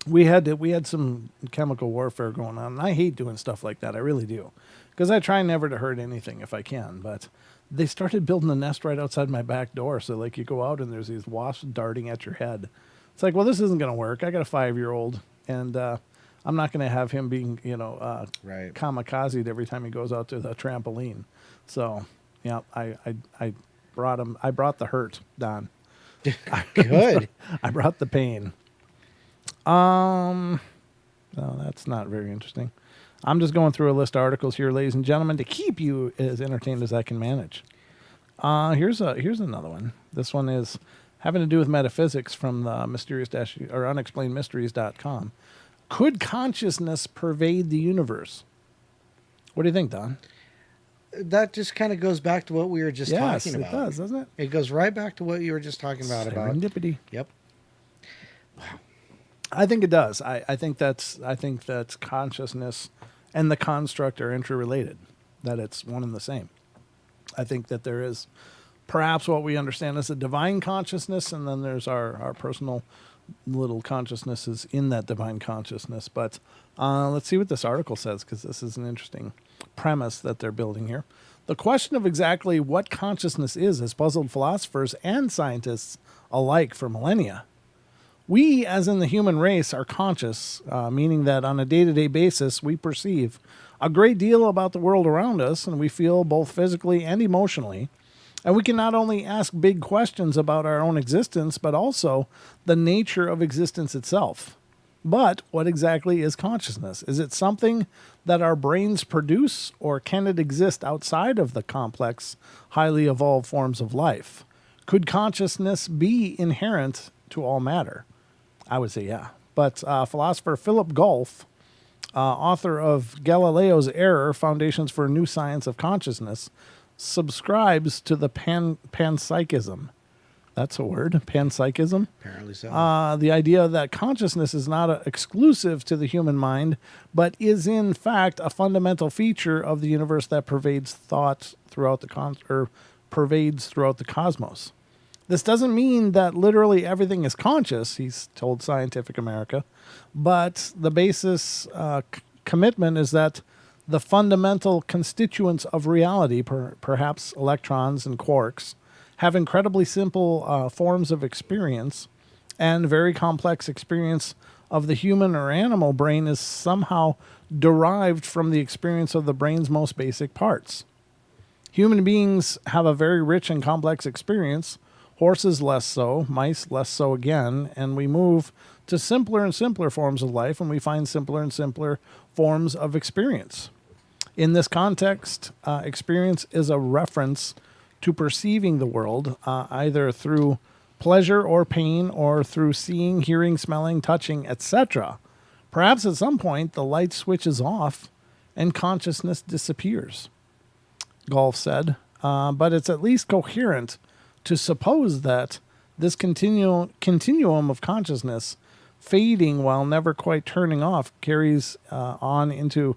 We had some chemical warfare going on, and I hate doing stuff like that. I really do. Because I try never to hurt anything if I can, but they started building a nest right outside my back door. So, like, you go out and there's these wasps darting at your head. It's like, well, this isn't going to work. I got a 5-year-old, and I'm not going to have him being, Right. kamikazed every time he goes out to the trampoline. So, yeah, I brought him. I brought the hurt, Don. Good. I brought the pain. No, that's not very interesting. I'm just going through a list of articles here, ladies and gentlemen, to keep you as entertained as I can manage. Here's another one. This one is having to do with metaphysics from the unexplainedmysteries.com. Could consciousness pervade the universe? What do you think, Don? That just kind of goes back to what we were just talking about. Yes, it does, doesn't it? It goes right back to what you were just talking about. Serendipity. Yep. I think it does. I think that's consciousness and the construct are interrelated, that it's one and the same. I think that there is perhaps what we understand as a divine consciousness, and then there's our personal little consciousnesses in that divine consciousness. But let's see what this article says, because this is an interesting premise that they're building here. The question of exactly what consciousness is has puzzled philosophers and scientists alike for millennia. We, as in the human race, are conscious, meaning that on a day-to-day basis, we perceive a great deal about the world around us, and we feel both physically and emotionally. And we can not only ask big questions about our own existence, but also the nature of existence itself. But what exactly is consciousness? Is it something that our brains produce, or can it exist outside of the complex, highly evolved forms of life? Could consciousness be inherent to all matter? I would say yeah. But philosopher Philip Goff, author of Galileo's Error, Foundations for a New Science of Consciousness, subscribes to the panpsychism. That's a word, panpsychism. Apparently so. The idea that consciousness is not exclusive to the human mind, but is in fact a fundamental feature of the universe that pervades thought throughout pervades throughout the cosmos. This doesn't mean that literally everything is conscious, he's told Scientific America, but the basis commitment is that the fundamental constituents of reality, perhaps electrons and quarks, have incredibly simple forms of experience, and very complex experience of the human or animal brain is somehow derived from the experience of the brain's most basic parts. Human beings have a very rich and complex experience, horses less so, mice less so again, and we move to simpler and simpler forms of life, and we find simpler and simpler forms of experience. In this context, experience is a reference to perceiving the world, either through pleasure or pain, or through seeing, hearing, smelling, touching, etc. Perhaps at some point the light switches off and consciousness disappears, Golf said, but it's at least coherent to suppose that this continuum of consciousness fading while never quite turning off carries on into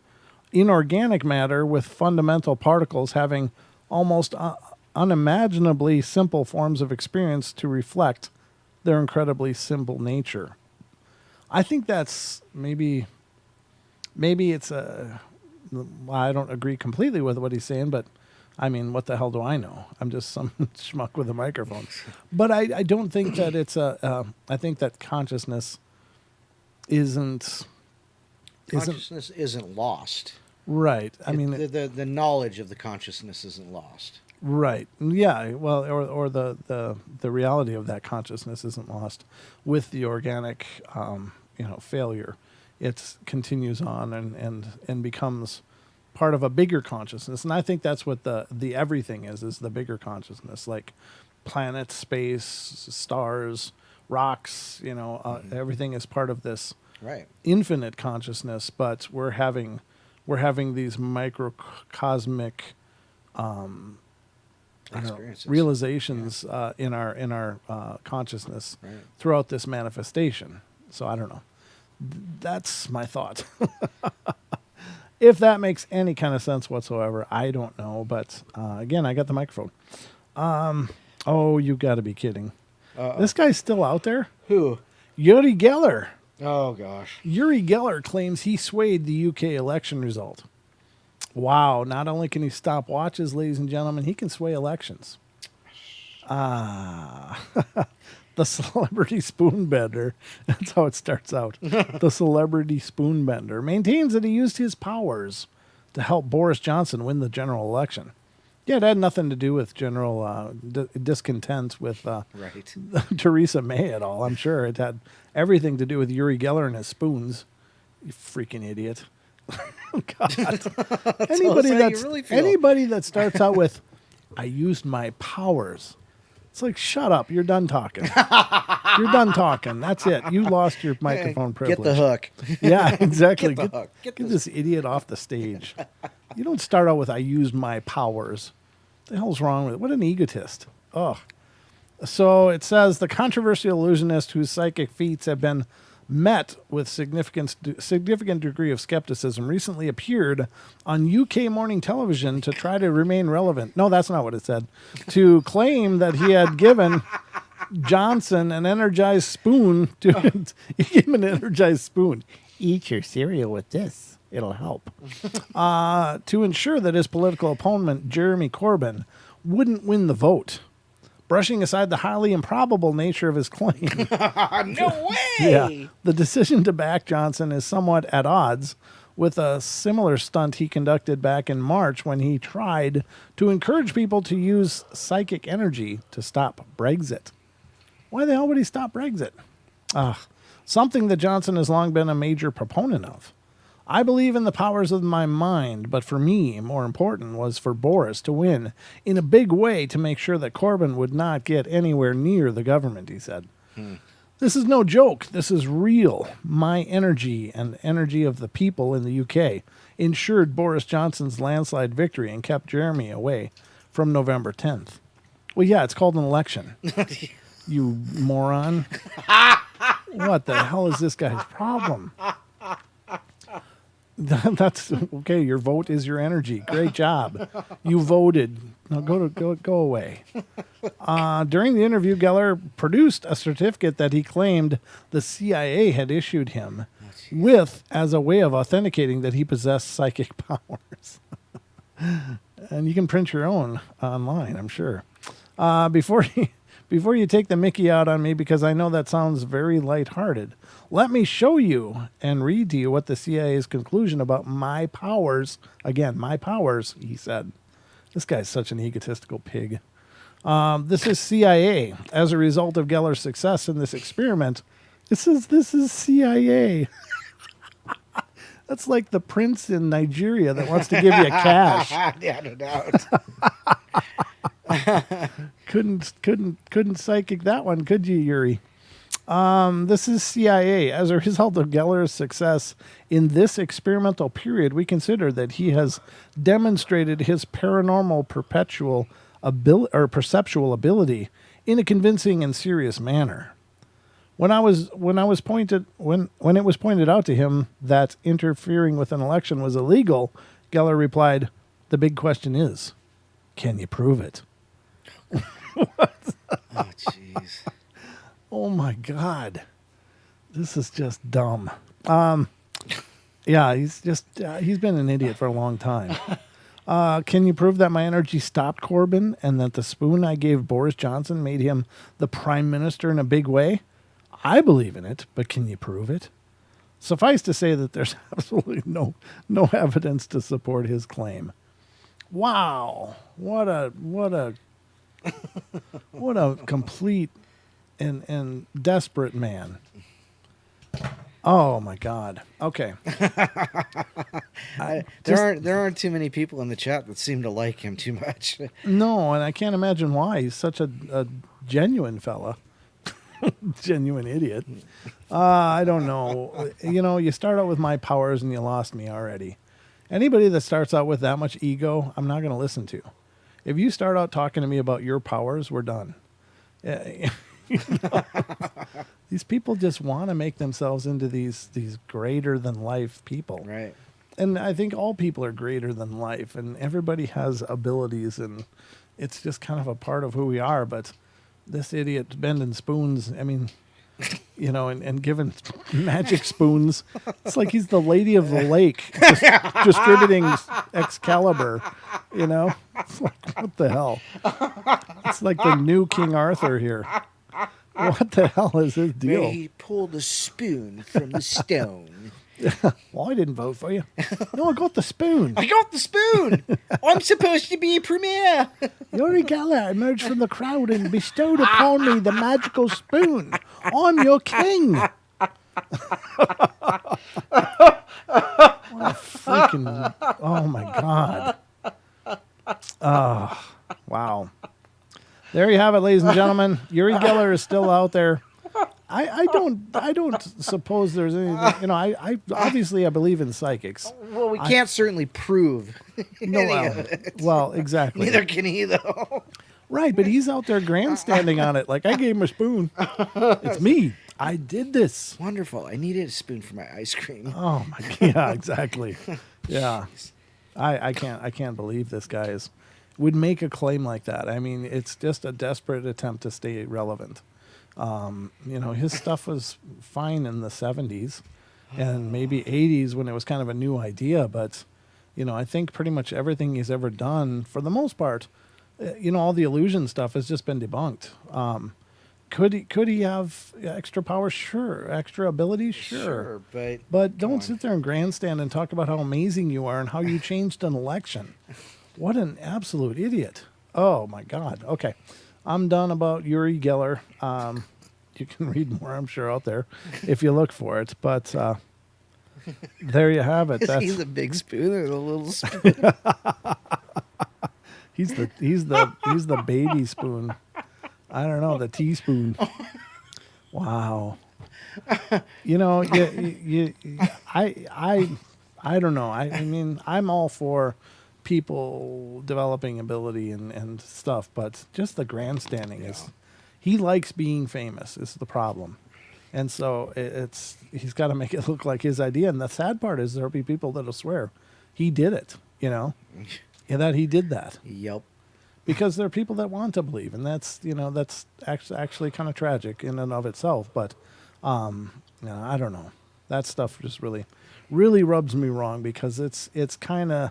inorganic matter with fundamental particles having almost unimaginably simple forms of experience to reflect their incredibly simple nature. I think that's maybe it's I don't agree completely with what he's saying, but I mean, what the hell do I know? I'm just some schmuck with a microphone. But I don't think that it's I think that consciousness isn't lost. Right. I mean, the knowledge of the consciousness isn't lost. Right. Yeah. Well, or the reality of that consciousness isn't lost with the organic, failure. It continues on and becomes part of a bigger consciousness. And I think that's what the everything is the bigger consciousness, like planets, space, stars, rocks, everything is part of this infinite consciousness, but we're having these microcosmic realizations in our consciousness throughout this manifestation. So I don't know. That's my thought. If that makes any kind of sense whatsoever, I don't know. But again, I got the microphone. Oh, you got to be kidding. This guy's still out there? Who? Yuri Geller. Oh, gosh. Yuri Geller claims he swayed the UK election result. Wow. Not only can he stop watches, ladies and gentlemen, he can sway elections. The celebrity spoonbender, that's how it starts out. The celebrity spoonbender maintains that he used his powers to help Boris Johnson win the general election. Yeah, it had nothing to do with general discontent with Theresa May at all. I'm sure it had everything to do with Yuri Geller and his spoons. You freaking idiot. God. Anybody that starts out with, I used my powers. It's like, shut up. You're done talking. You're done talking. That's it. You lost your microphone privilege. Get the hook. Yeah, exactly. Get the hook. Get this idiot off the stage. You don't start out with, I used my powers. What the hell's wrong with it? What an egotist. Ugh. So it says the controversial illusionist whose psychic feats have been met with significant degree of skepticism recently appeared on UK morning television to try to remain relevant. No, that's not what it said. To claim that he had given Johnson an energized spoon. He gave him an energized spoon. Eat your cereal with this. It'll help. To ensure that his political opponent, Jeremy Corbyn, wouldn't win the vote. Brushing aside the highly improbable nature of his claim. No way! Yeah, the decision to back Johnson is somewhat at odds with a similar stunt he conducted back in March when he tried to encourage people to use psychic energy to stop Brexit. Why the hell would he stop Brexit? Something that Johnson has long been a major proponent of. I believe in the powers of my mind, but for me, more important was for Boris to win in a big way to make sure that Corbyn would not get anywhere near the government, he said. This is no joke. This is real. My energy and energy of the people in the UK ensured Boris Johnson's landslide victory and kept Jeremy away from November 10th. Well, yeah, it's called an election. You moron. What the hell is this guy's problem? That's okay. Your vote is your energy. Great job. You voted. Now go away. During the interview, Geller produced a certificate that he claimed the CIA had issued him with as a way of authenticating that he possessed psychic powers. And you can print your own online, I'm sure. Before you take the mickey out on me, because I know that sounds very lighthearted, let me show you and read to you what the CIA's conclusion about my powers, again, my powers, he said. This guy's such an egotistical pig. This is CIA. As a result of Geller's success in this experiment, this is CIA. That's like the prince in Nigeria that wants to give you cash. Yeah, no doubt. Couldn't psychic that one, could you, Yuri? This is CIA. As a result of Geller's success in this experimental period, we consider that he has demonstrated his paranormal perceptual ability in a convincing and serious manner. When it was pointed out to him that interfering with an election was illegal, Geller replied, "The big question is, can you prove it?" Oh, jeez. Oh my God, this is just dumb. Yeah, he's been an idiot for a long time. Can you prove that my energy stopped Corbyn and that the spoon I gave Boris Johnson made him the prime minister in a big way? I believe in it, but can you prove it? Suffice to say that there's absolutely no evidence to support his claim. Wow, what a complete and desperate man. Oh my God. Okay. There aren't too many people in the chat that seem to like him too much. No, and I can't imagine why. He's such a genuine fella. Genuine idiot. I don't know. You start out with my powers and you lost me already. Anybody that starts out with that much ego, I'm not going to listen to. If you start out talking to me about your powers, we're done. These people just want to make themselves into these greater than life people. Right. And I think all people are greater than life, and everybody has abilities, and it's just kind of a part of who we are. But this idiot bending spoons, I mean, and giving magic spoons. It's like he's the Lady of the Lake distributing Excalibur, It's like, what the hell? It's like the new King Arthur here. What the hell is his deal? He pulled a spoon from the stone. Well, I didn't vote for you. No, I got the spoon. I got the spoon. I'm supposed to be premier. Yuri Geller emerged from the crowd and bestowed upon me the magical spoon. I'm your king. What a freaking... Oh, my God. Oh, wow. There you have it, ladies and gentlemen. Yuri Geller is still out there. I don't suppose there's anything, I obviously I believe in psychics. Well, we can't certainly prove any of it. Well, exactly. Neither can he, though. Right, but he's out there grandstanding on it like, I gave him a spoon. It's me. I did this. Wonderful. I needed a spoon for my ice cream. Oh my God. Yeah, exactly. Yeah. I can't believe this guy would make a claim like that. I mean, it's just a desperate attempt to stay relevant. His stuff was fine in the 70s and maybe 80s when it was kind of a new idea, but I think pretty much everything he's ever done, for the most part, all the illusion stuff has just been debunked. Could he have extra power? Sure. Extra abilities? Sure. But don't sit there and grandstand and talk about how amazing you are and how you changed an election. What an absolute idiot. Oh, my God. Okay. I'm done about Yuri Geller. You can read more, I'm sure, out there if you look for it. But there you have it. He's a big spoon or the little spoon? He's the baby spoon. I don't know, the teaspoon. Wow. I don't know. I mean, I'm all for people developing ability and stuff, but just the grandstanding is, he likes being famous is the problem. And so he's got to make it look like his idea. And the sad part is there'll be people that'll swear he did it, that he did that. Yep. Because there are people that want to believe, and that's actually kind of tragic in and of itself. But I don't know. That stuff just really, really rubs me wrong because it's kind of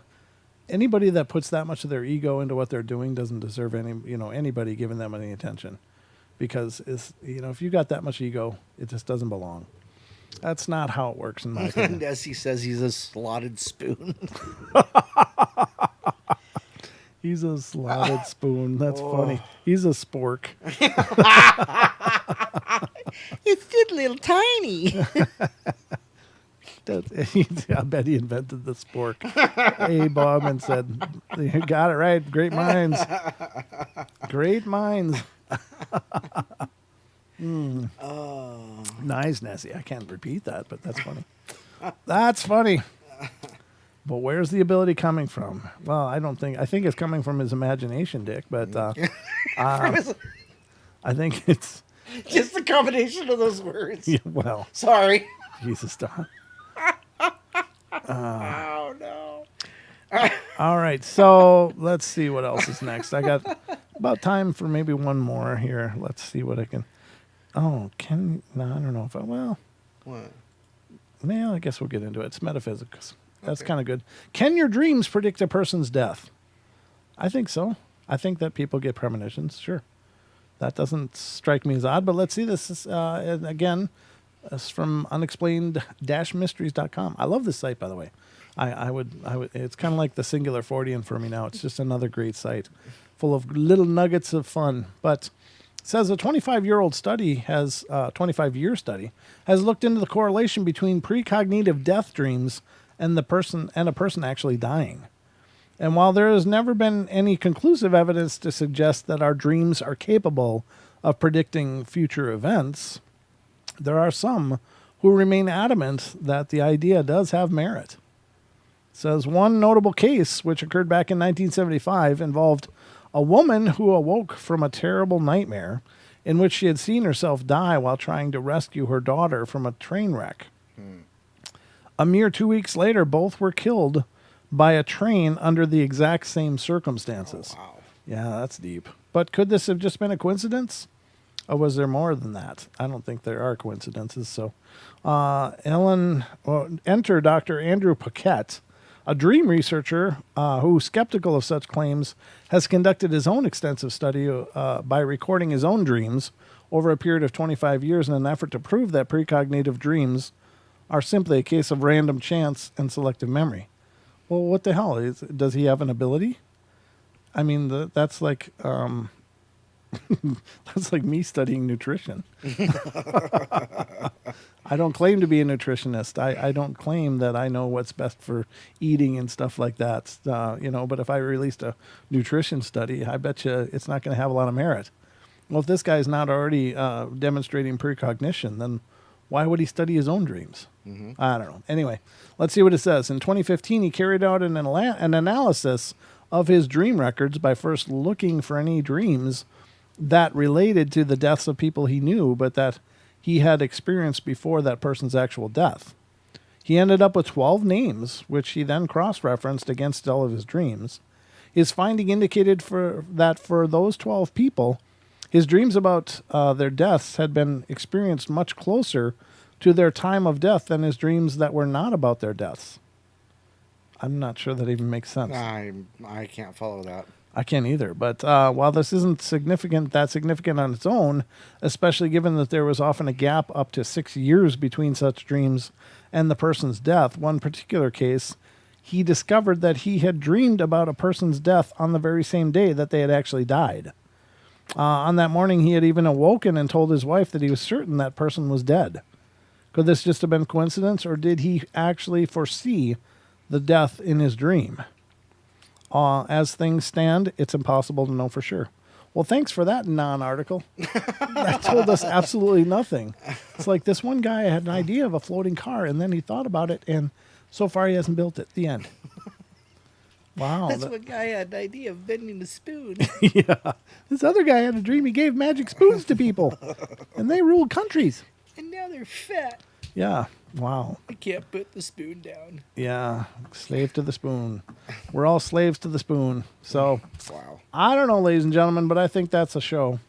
anybody that puts that much of their ego into what they're doing doesn't deserve anybody giving them any attention, because if you got that much ego, it just doesn't belong. That's not how it works in my opinion. As he says, he's a slotted spoon. He's a slotted spoon. That's funny. He's a spork. It's just a little tiny. I bet he invented the spork. Hey, Bob, and said, "You got it right. Great minds. Great minds." Nice, Nessie. I can't repeat that, but that's funny. That's funny. But where's the ability coming from? Well, I think it's coming from his imagination, Dick, but I think it's Just the combination of those words. yeah, well, Sorry. Jesus, Don. Oh, no. All right, so let's see what else is next. I got about time for maybe one more here. Let's see what I can. Oh, I don't know if What? well, I guess we'll get into it. It's metaphysics. That's kind of good. Can your dreams predict a person's death? I think so. I think that people get premonitions. Sure. That doesn't strike me as odd, but let's see. This is, again, it's from unexplained-mysteries.com. I love this site, by the way. I would. It's kind of like the Singular Fortean for me now. It's just another great site full of little nuggets of fun. But it says a 25-year study has looked into the correlation between precognitive death dreams and a person actually dying. And while there has never been any conclusive evidence to suggest that our dreams are capable of predicting future events, there are some who remain adamant that the idea does have merit. It says one notable case, which occurred back in 1975, involved a woman who awoke from a terrible nightmare in which she had seen herself die while trying to rescue her daughter from a train wreck. A mere 2 weeks later, both were killed by a train under the exact same circumstances. Oh, wow. Yeah, that's deep. But could this have just been a coincidence? Or was there more than that? I don't think there are coincidences. So, enter Dr. Andrew Paquette, a dream researcher who, skeptical of such claims, has conducted his own extensive study by recording his own dreams over a period of 25 years in an effort to prove that precognitive dreams are simply a case of random chance and selective memory. Well, what the hell? Does he have an ability? I mean, that's like that's like me studying nutrition. I don't claim to be a nutritionist. I don't claim that I know what's best for eating and stuff like that. But if I released a nutrition study, I bet you it's not going to have a lot of merit. Well, if this guy's not already demonstrating precognition, then why would he study his own dreams? I don't know. Anyway, let's see what it says. In 2015, he carried out an analysis of his dream records by first looking for any dreams that related to the deaths of people he knew, but that he had experienced before that person's actual death. He ended up with 12 names, which he then cross-referenced against all of his dreams. His finding indicated that for those 12 people, his dreams about their deaths had been experienced much closer to their time of death than his dreams that were not about their deaths. I'm not sure that even makes sense. I can't follow that. I can't either. But while this isn't significant on its own, especially given that there was often a gap up to 6 years between such dreams and the person's death, one particular case, he discovered that he had dreamed about a person's death on the very same day that they had actually died. On that morning, he had even awoken and told his wife that he was certain that person was dead. Could this just have been coincidence, or did he actually foresee the death in his dream? As things stand, it's impossible to know for sure. Well, thanks for that non-article. That told us absolutely nothing. It's like this one guy had an idea of a floating car, and then he thought about it, and so far he hasn't built it. The end. Wow. That's one guy had an idea of bending a spoon. Yeah. This other guy had a dream he gave magic spoons to people, and they ruled countries. And now they're fat. Yeah. Wow. I can't put the spoon down. Yeah. Slave to the spoon. We're all slaves to the spoon. So, Wow. I don't know, ladies and gentlemen, but I think that's a show.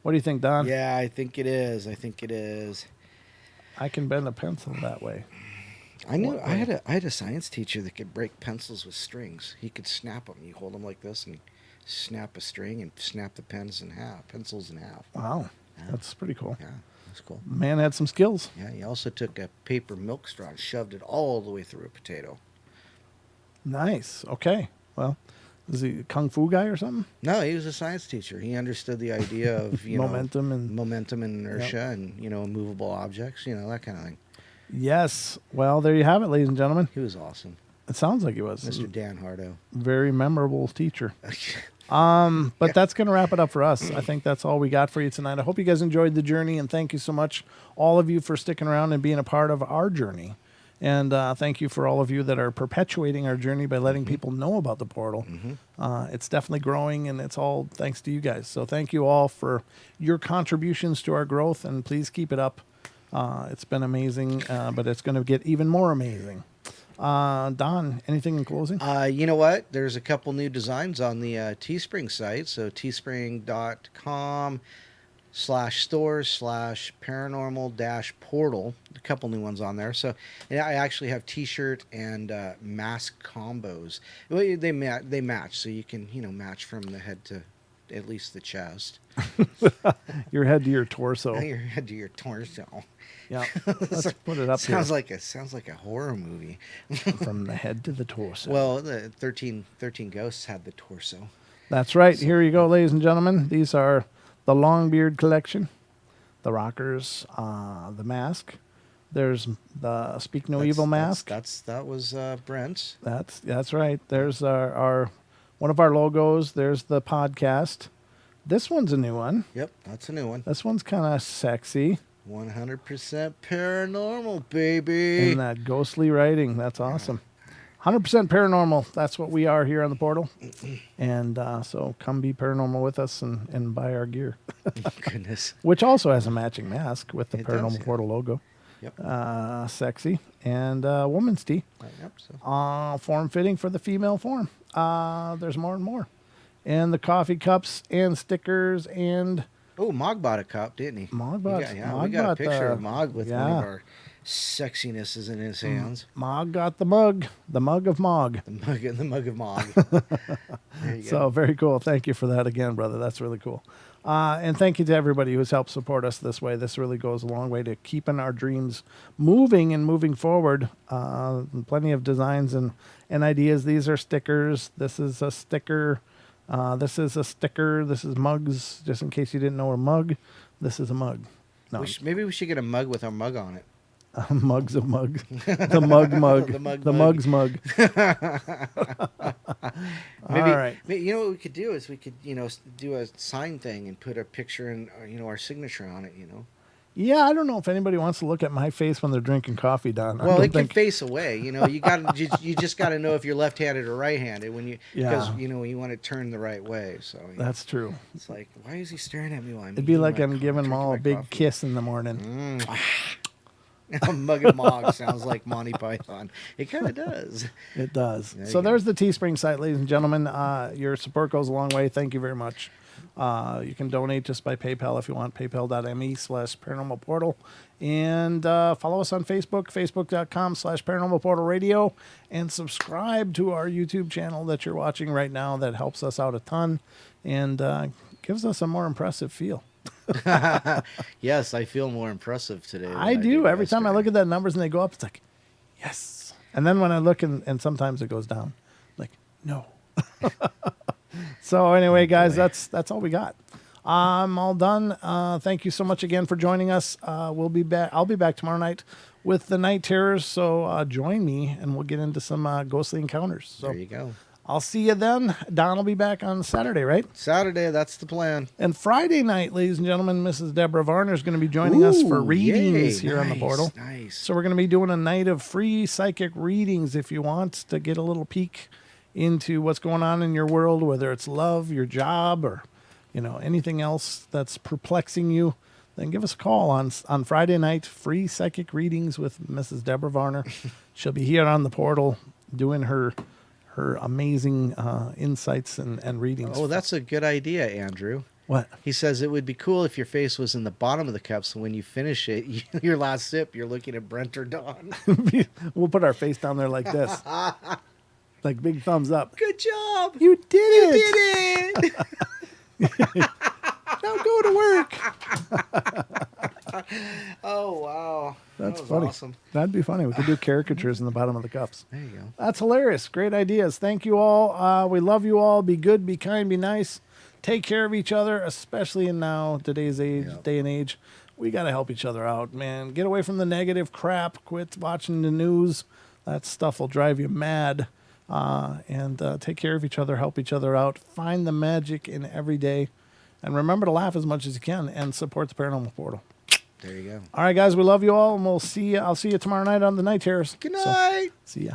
What do you think, Don? Yeah, I think it is. I can bend a pencil that way. I knew What I way? had a science teacher that could break pencils with strings. He could snap them. You hold them like this and snap a string and snap the pencils in half. Wow, Yeah. that's pretty cool. Yeah, that's cool. Man had some skills. Yeah, he also took a paper milk straw and shoved it all the way through a potato. Nice. Okay. Well, is he a kung fu guy or something? No, he was a science teacher. He understood the idea of Momentum and- momentum and inertia and immovable objects, that kind of thing. Yes. Well, there you have it, ladies and gentlemen. He was awesome, It sounds like he was. Mr. Dan Hardo. Very memorable teacher. But that's going to wrap it up for us. I think that's all we got for you tonight. I hope you guys enjoyed the journey, and thank you so much, all of you, for sticking around and being a part of our journey. And thank you for all of you that are perpetuating our journey by letting people know about the portal. It's definitely growing, and it's all thanks to you guys. So thank you all for your contributions to our growth, and please keep it up. It's been amazing, but it's going to get even more amazing. Don, anything in closing? You know what? There's a couple new designs on the Teespring site. So teespring.com/stores/paranormal-portal. A couple new ones on there. So yeah, I actually have T-shirt and mask combos. Well, they match, so you can match from the head to at least the chest. Your head to your torso. Your head to your torso. Yeah, let's put it up Sounds here. like a horror movie. From the head to the torso. Well, the 13 Ghosts had the torso. That's right. Here you go, ladies and gentlemen. These are the Longbeard collection, the Rockers, the mask. There's the Speak No Evil mask. That was Brent's. That's right. There's our one of our logos. There's the podcast. This one's a new one. Yep, that's a new one. This one's kind of sexy. 100% paranormal, baby. And that ghostly writing. That's awesome. 100% paranormal. That's what we are here on the portal. And so come be paranormal with us and buy our gear. Goodness. Which also has a matching mask with the It Paranormal does, yeah. Portal logo. Yep. Sexy. And woman's tee. Yep. So. Form fitting for the female form. There's more and more. And the coffee cups and stickers and... Oh, Mog bought a cup, didn't he? Mog bought- we got a picture of Mog with one yeah. of our sexinesses in his hands. Mog got the mug of Mog. The mug of Mog. There you So go. very cool. Thank you for that again, brother. That's really cool. And thank you to everybody who's helped support us this way. This really goes a long way to keeping our dreams moving and moving forward. Plenty of designs and ideas. These are stickers. This is a sticker. This is a sticker. This is mugs. Just in case you didn't know a mug, this is a mug. No, Maybe we should get a mug with our mug on it. mugs of mug. The mug mug. The mug the mug. mugs mug. Maybe, All right. You know what we could do is we could do a sign thing and put a picture and our signature on it. Yeah, I don't know if anybody wants to look at my face when they're drinking coffee, Don. I Well, don't it can think- face away. You you just got to know if you're left-handed or right-handed because you want to turn the right way. So That's true. it's like, why is he staring at me while I'm It'd be eating like my I'm co- giving them drinking all a my big coffee? kiss in the morning. A mug of Mog sounds like Monty Python. It kind of does. It does. There So you go. there's the Teespring site, ladies and gentlemen. Your support goes a long way. Thank you very much. You can donate just by PayPal if you want, paypal.me/paranormal portal. And follow us on Facebook, facebook.com/paranormal portal radio. And subscribe to our YouTube channel that you're watching right now. That helps us out a ton and gives us a more impressive feel. Yes, I feel more impressive today. than I do. did Every time I yesterday. look at that numbers and they go up, it's like, yes. And then when I look and sometimes it goes down, like, no. So anyway, guys, that's all we got. I'm all done. Thank you so much again for joining us. We'll be back. I'll be back tomorrow night with the Night Terrors. So join me and we'll get into some ghostly encounters. So There you go. I'll see you then. Don will be back on Saturday, right? Saturday, that's the plan. And Friday night, ladies and gentlemen, Mrs. Deborah Varner is going to be joining us for Ooh, readings yay. here on the Nice, portal. Nice. So we're going to be doing a night of free psychic readings if you want to get a little peek into what's going on in your world, whether it's love, your job, or anything else that's perplexing you. Then give us a call on Friday night, free psychic readings with Mrs. Deborah Varner. She'll be here on the portal doing her amazing insights and readings. Oh, that's a good idea, Andrew. What? He says it would be cool if your face was in the bottom of the cup, so when you finish it, your last sip, you're looking at Brent or Don. We'll put our face down there like this. Like big thumbs up. Good job. You did You it. did it. Now go to work. Oh, wow. That's that was funny. awesome. That'd be funny. We could do caricatures in the bottom of the cups. There you go. That's hilarious. Great ideas. Thank you all. We love you all. Be good, be kind, be nice. Take care of each other, especially in now today's day and age. We got to help each other out, man. Get away from the negative crap. Quit watching the news. That stuff will drive you mad. And take care of each other. Help each other out. Find the magic in every day. And remember to laugh as much as you can and support the Paranormal Portal. There you go. All right, guys. We love you all, and we'll see you. I'll see you tomorrow night on the Night Terrors. Good night. See ya.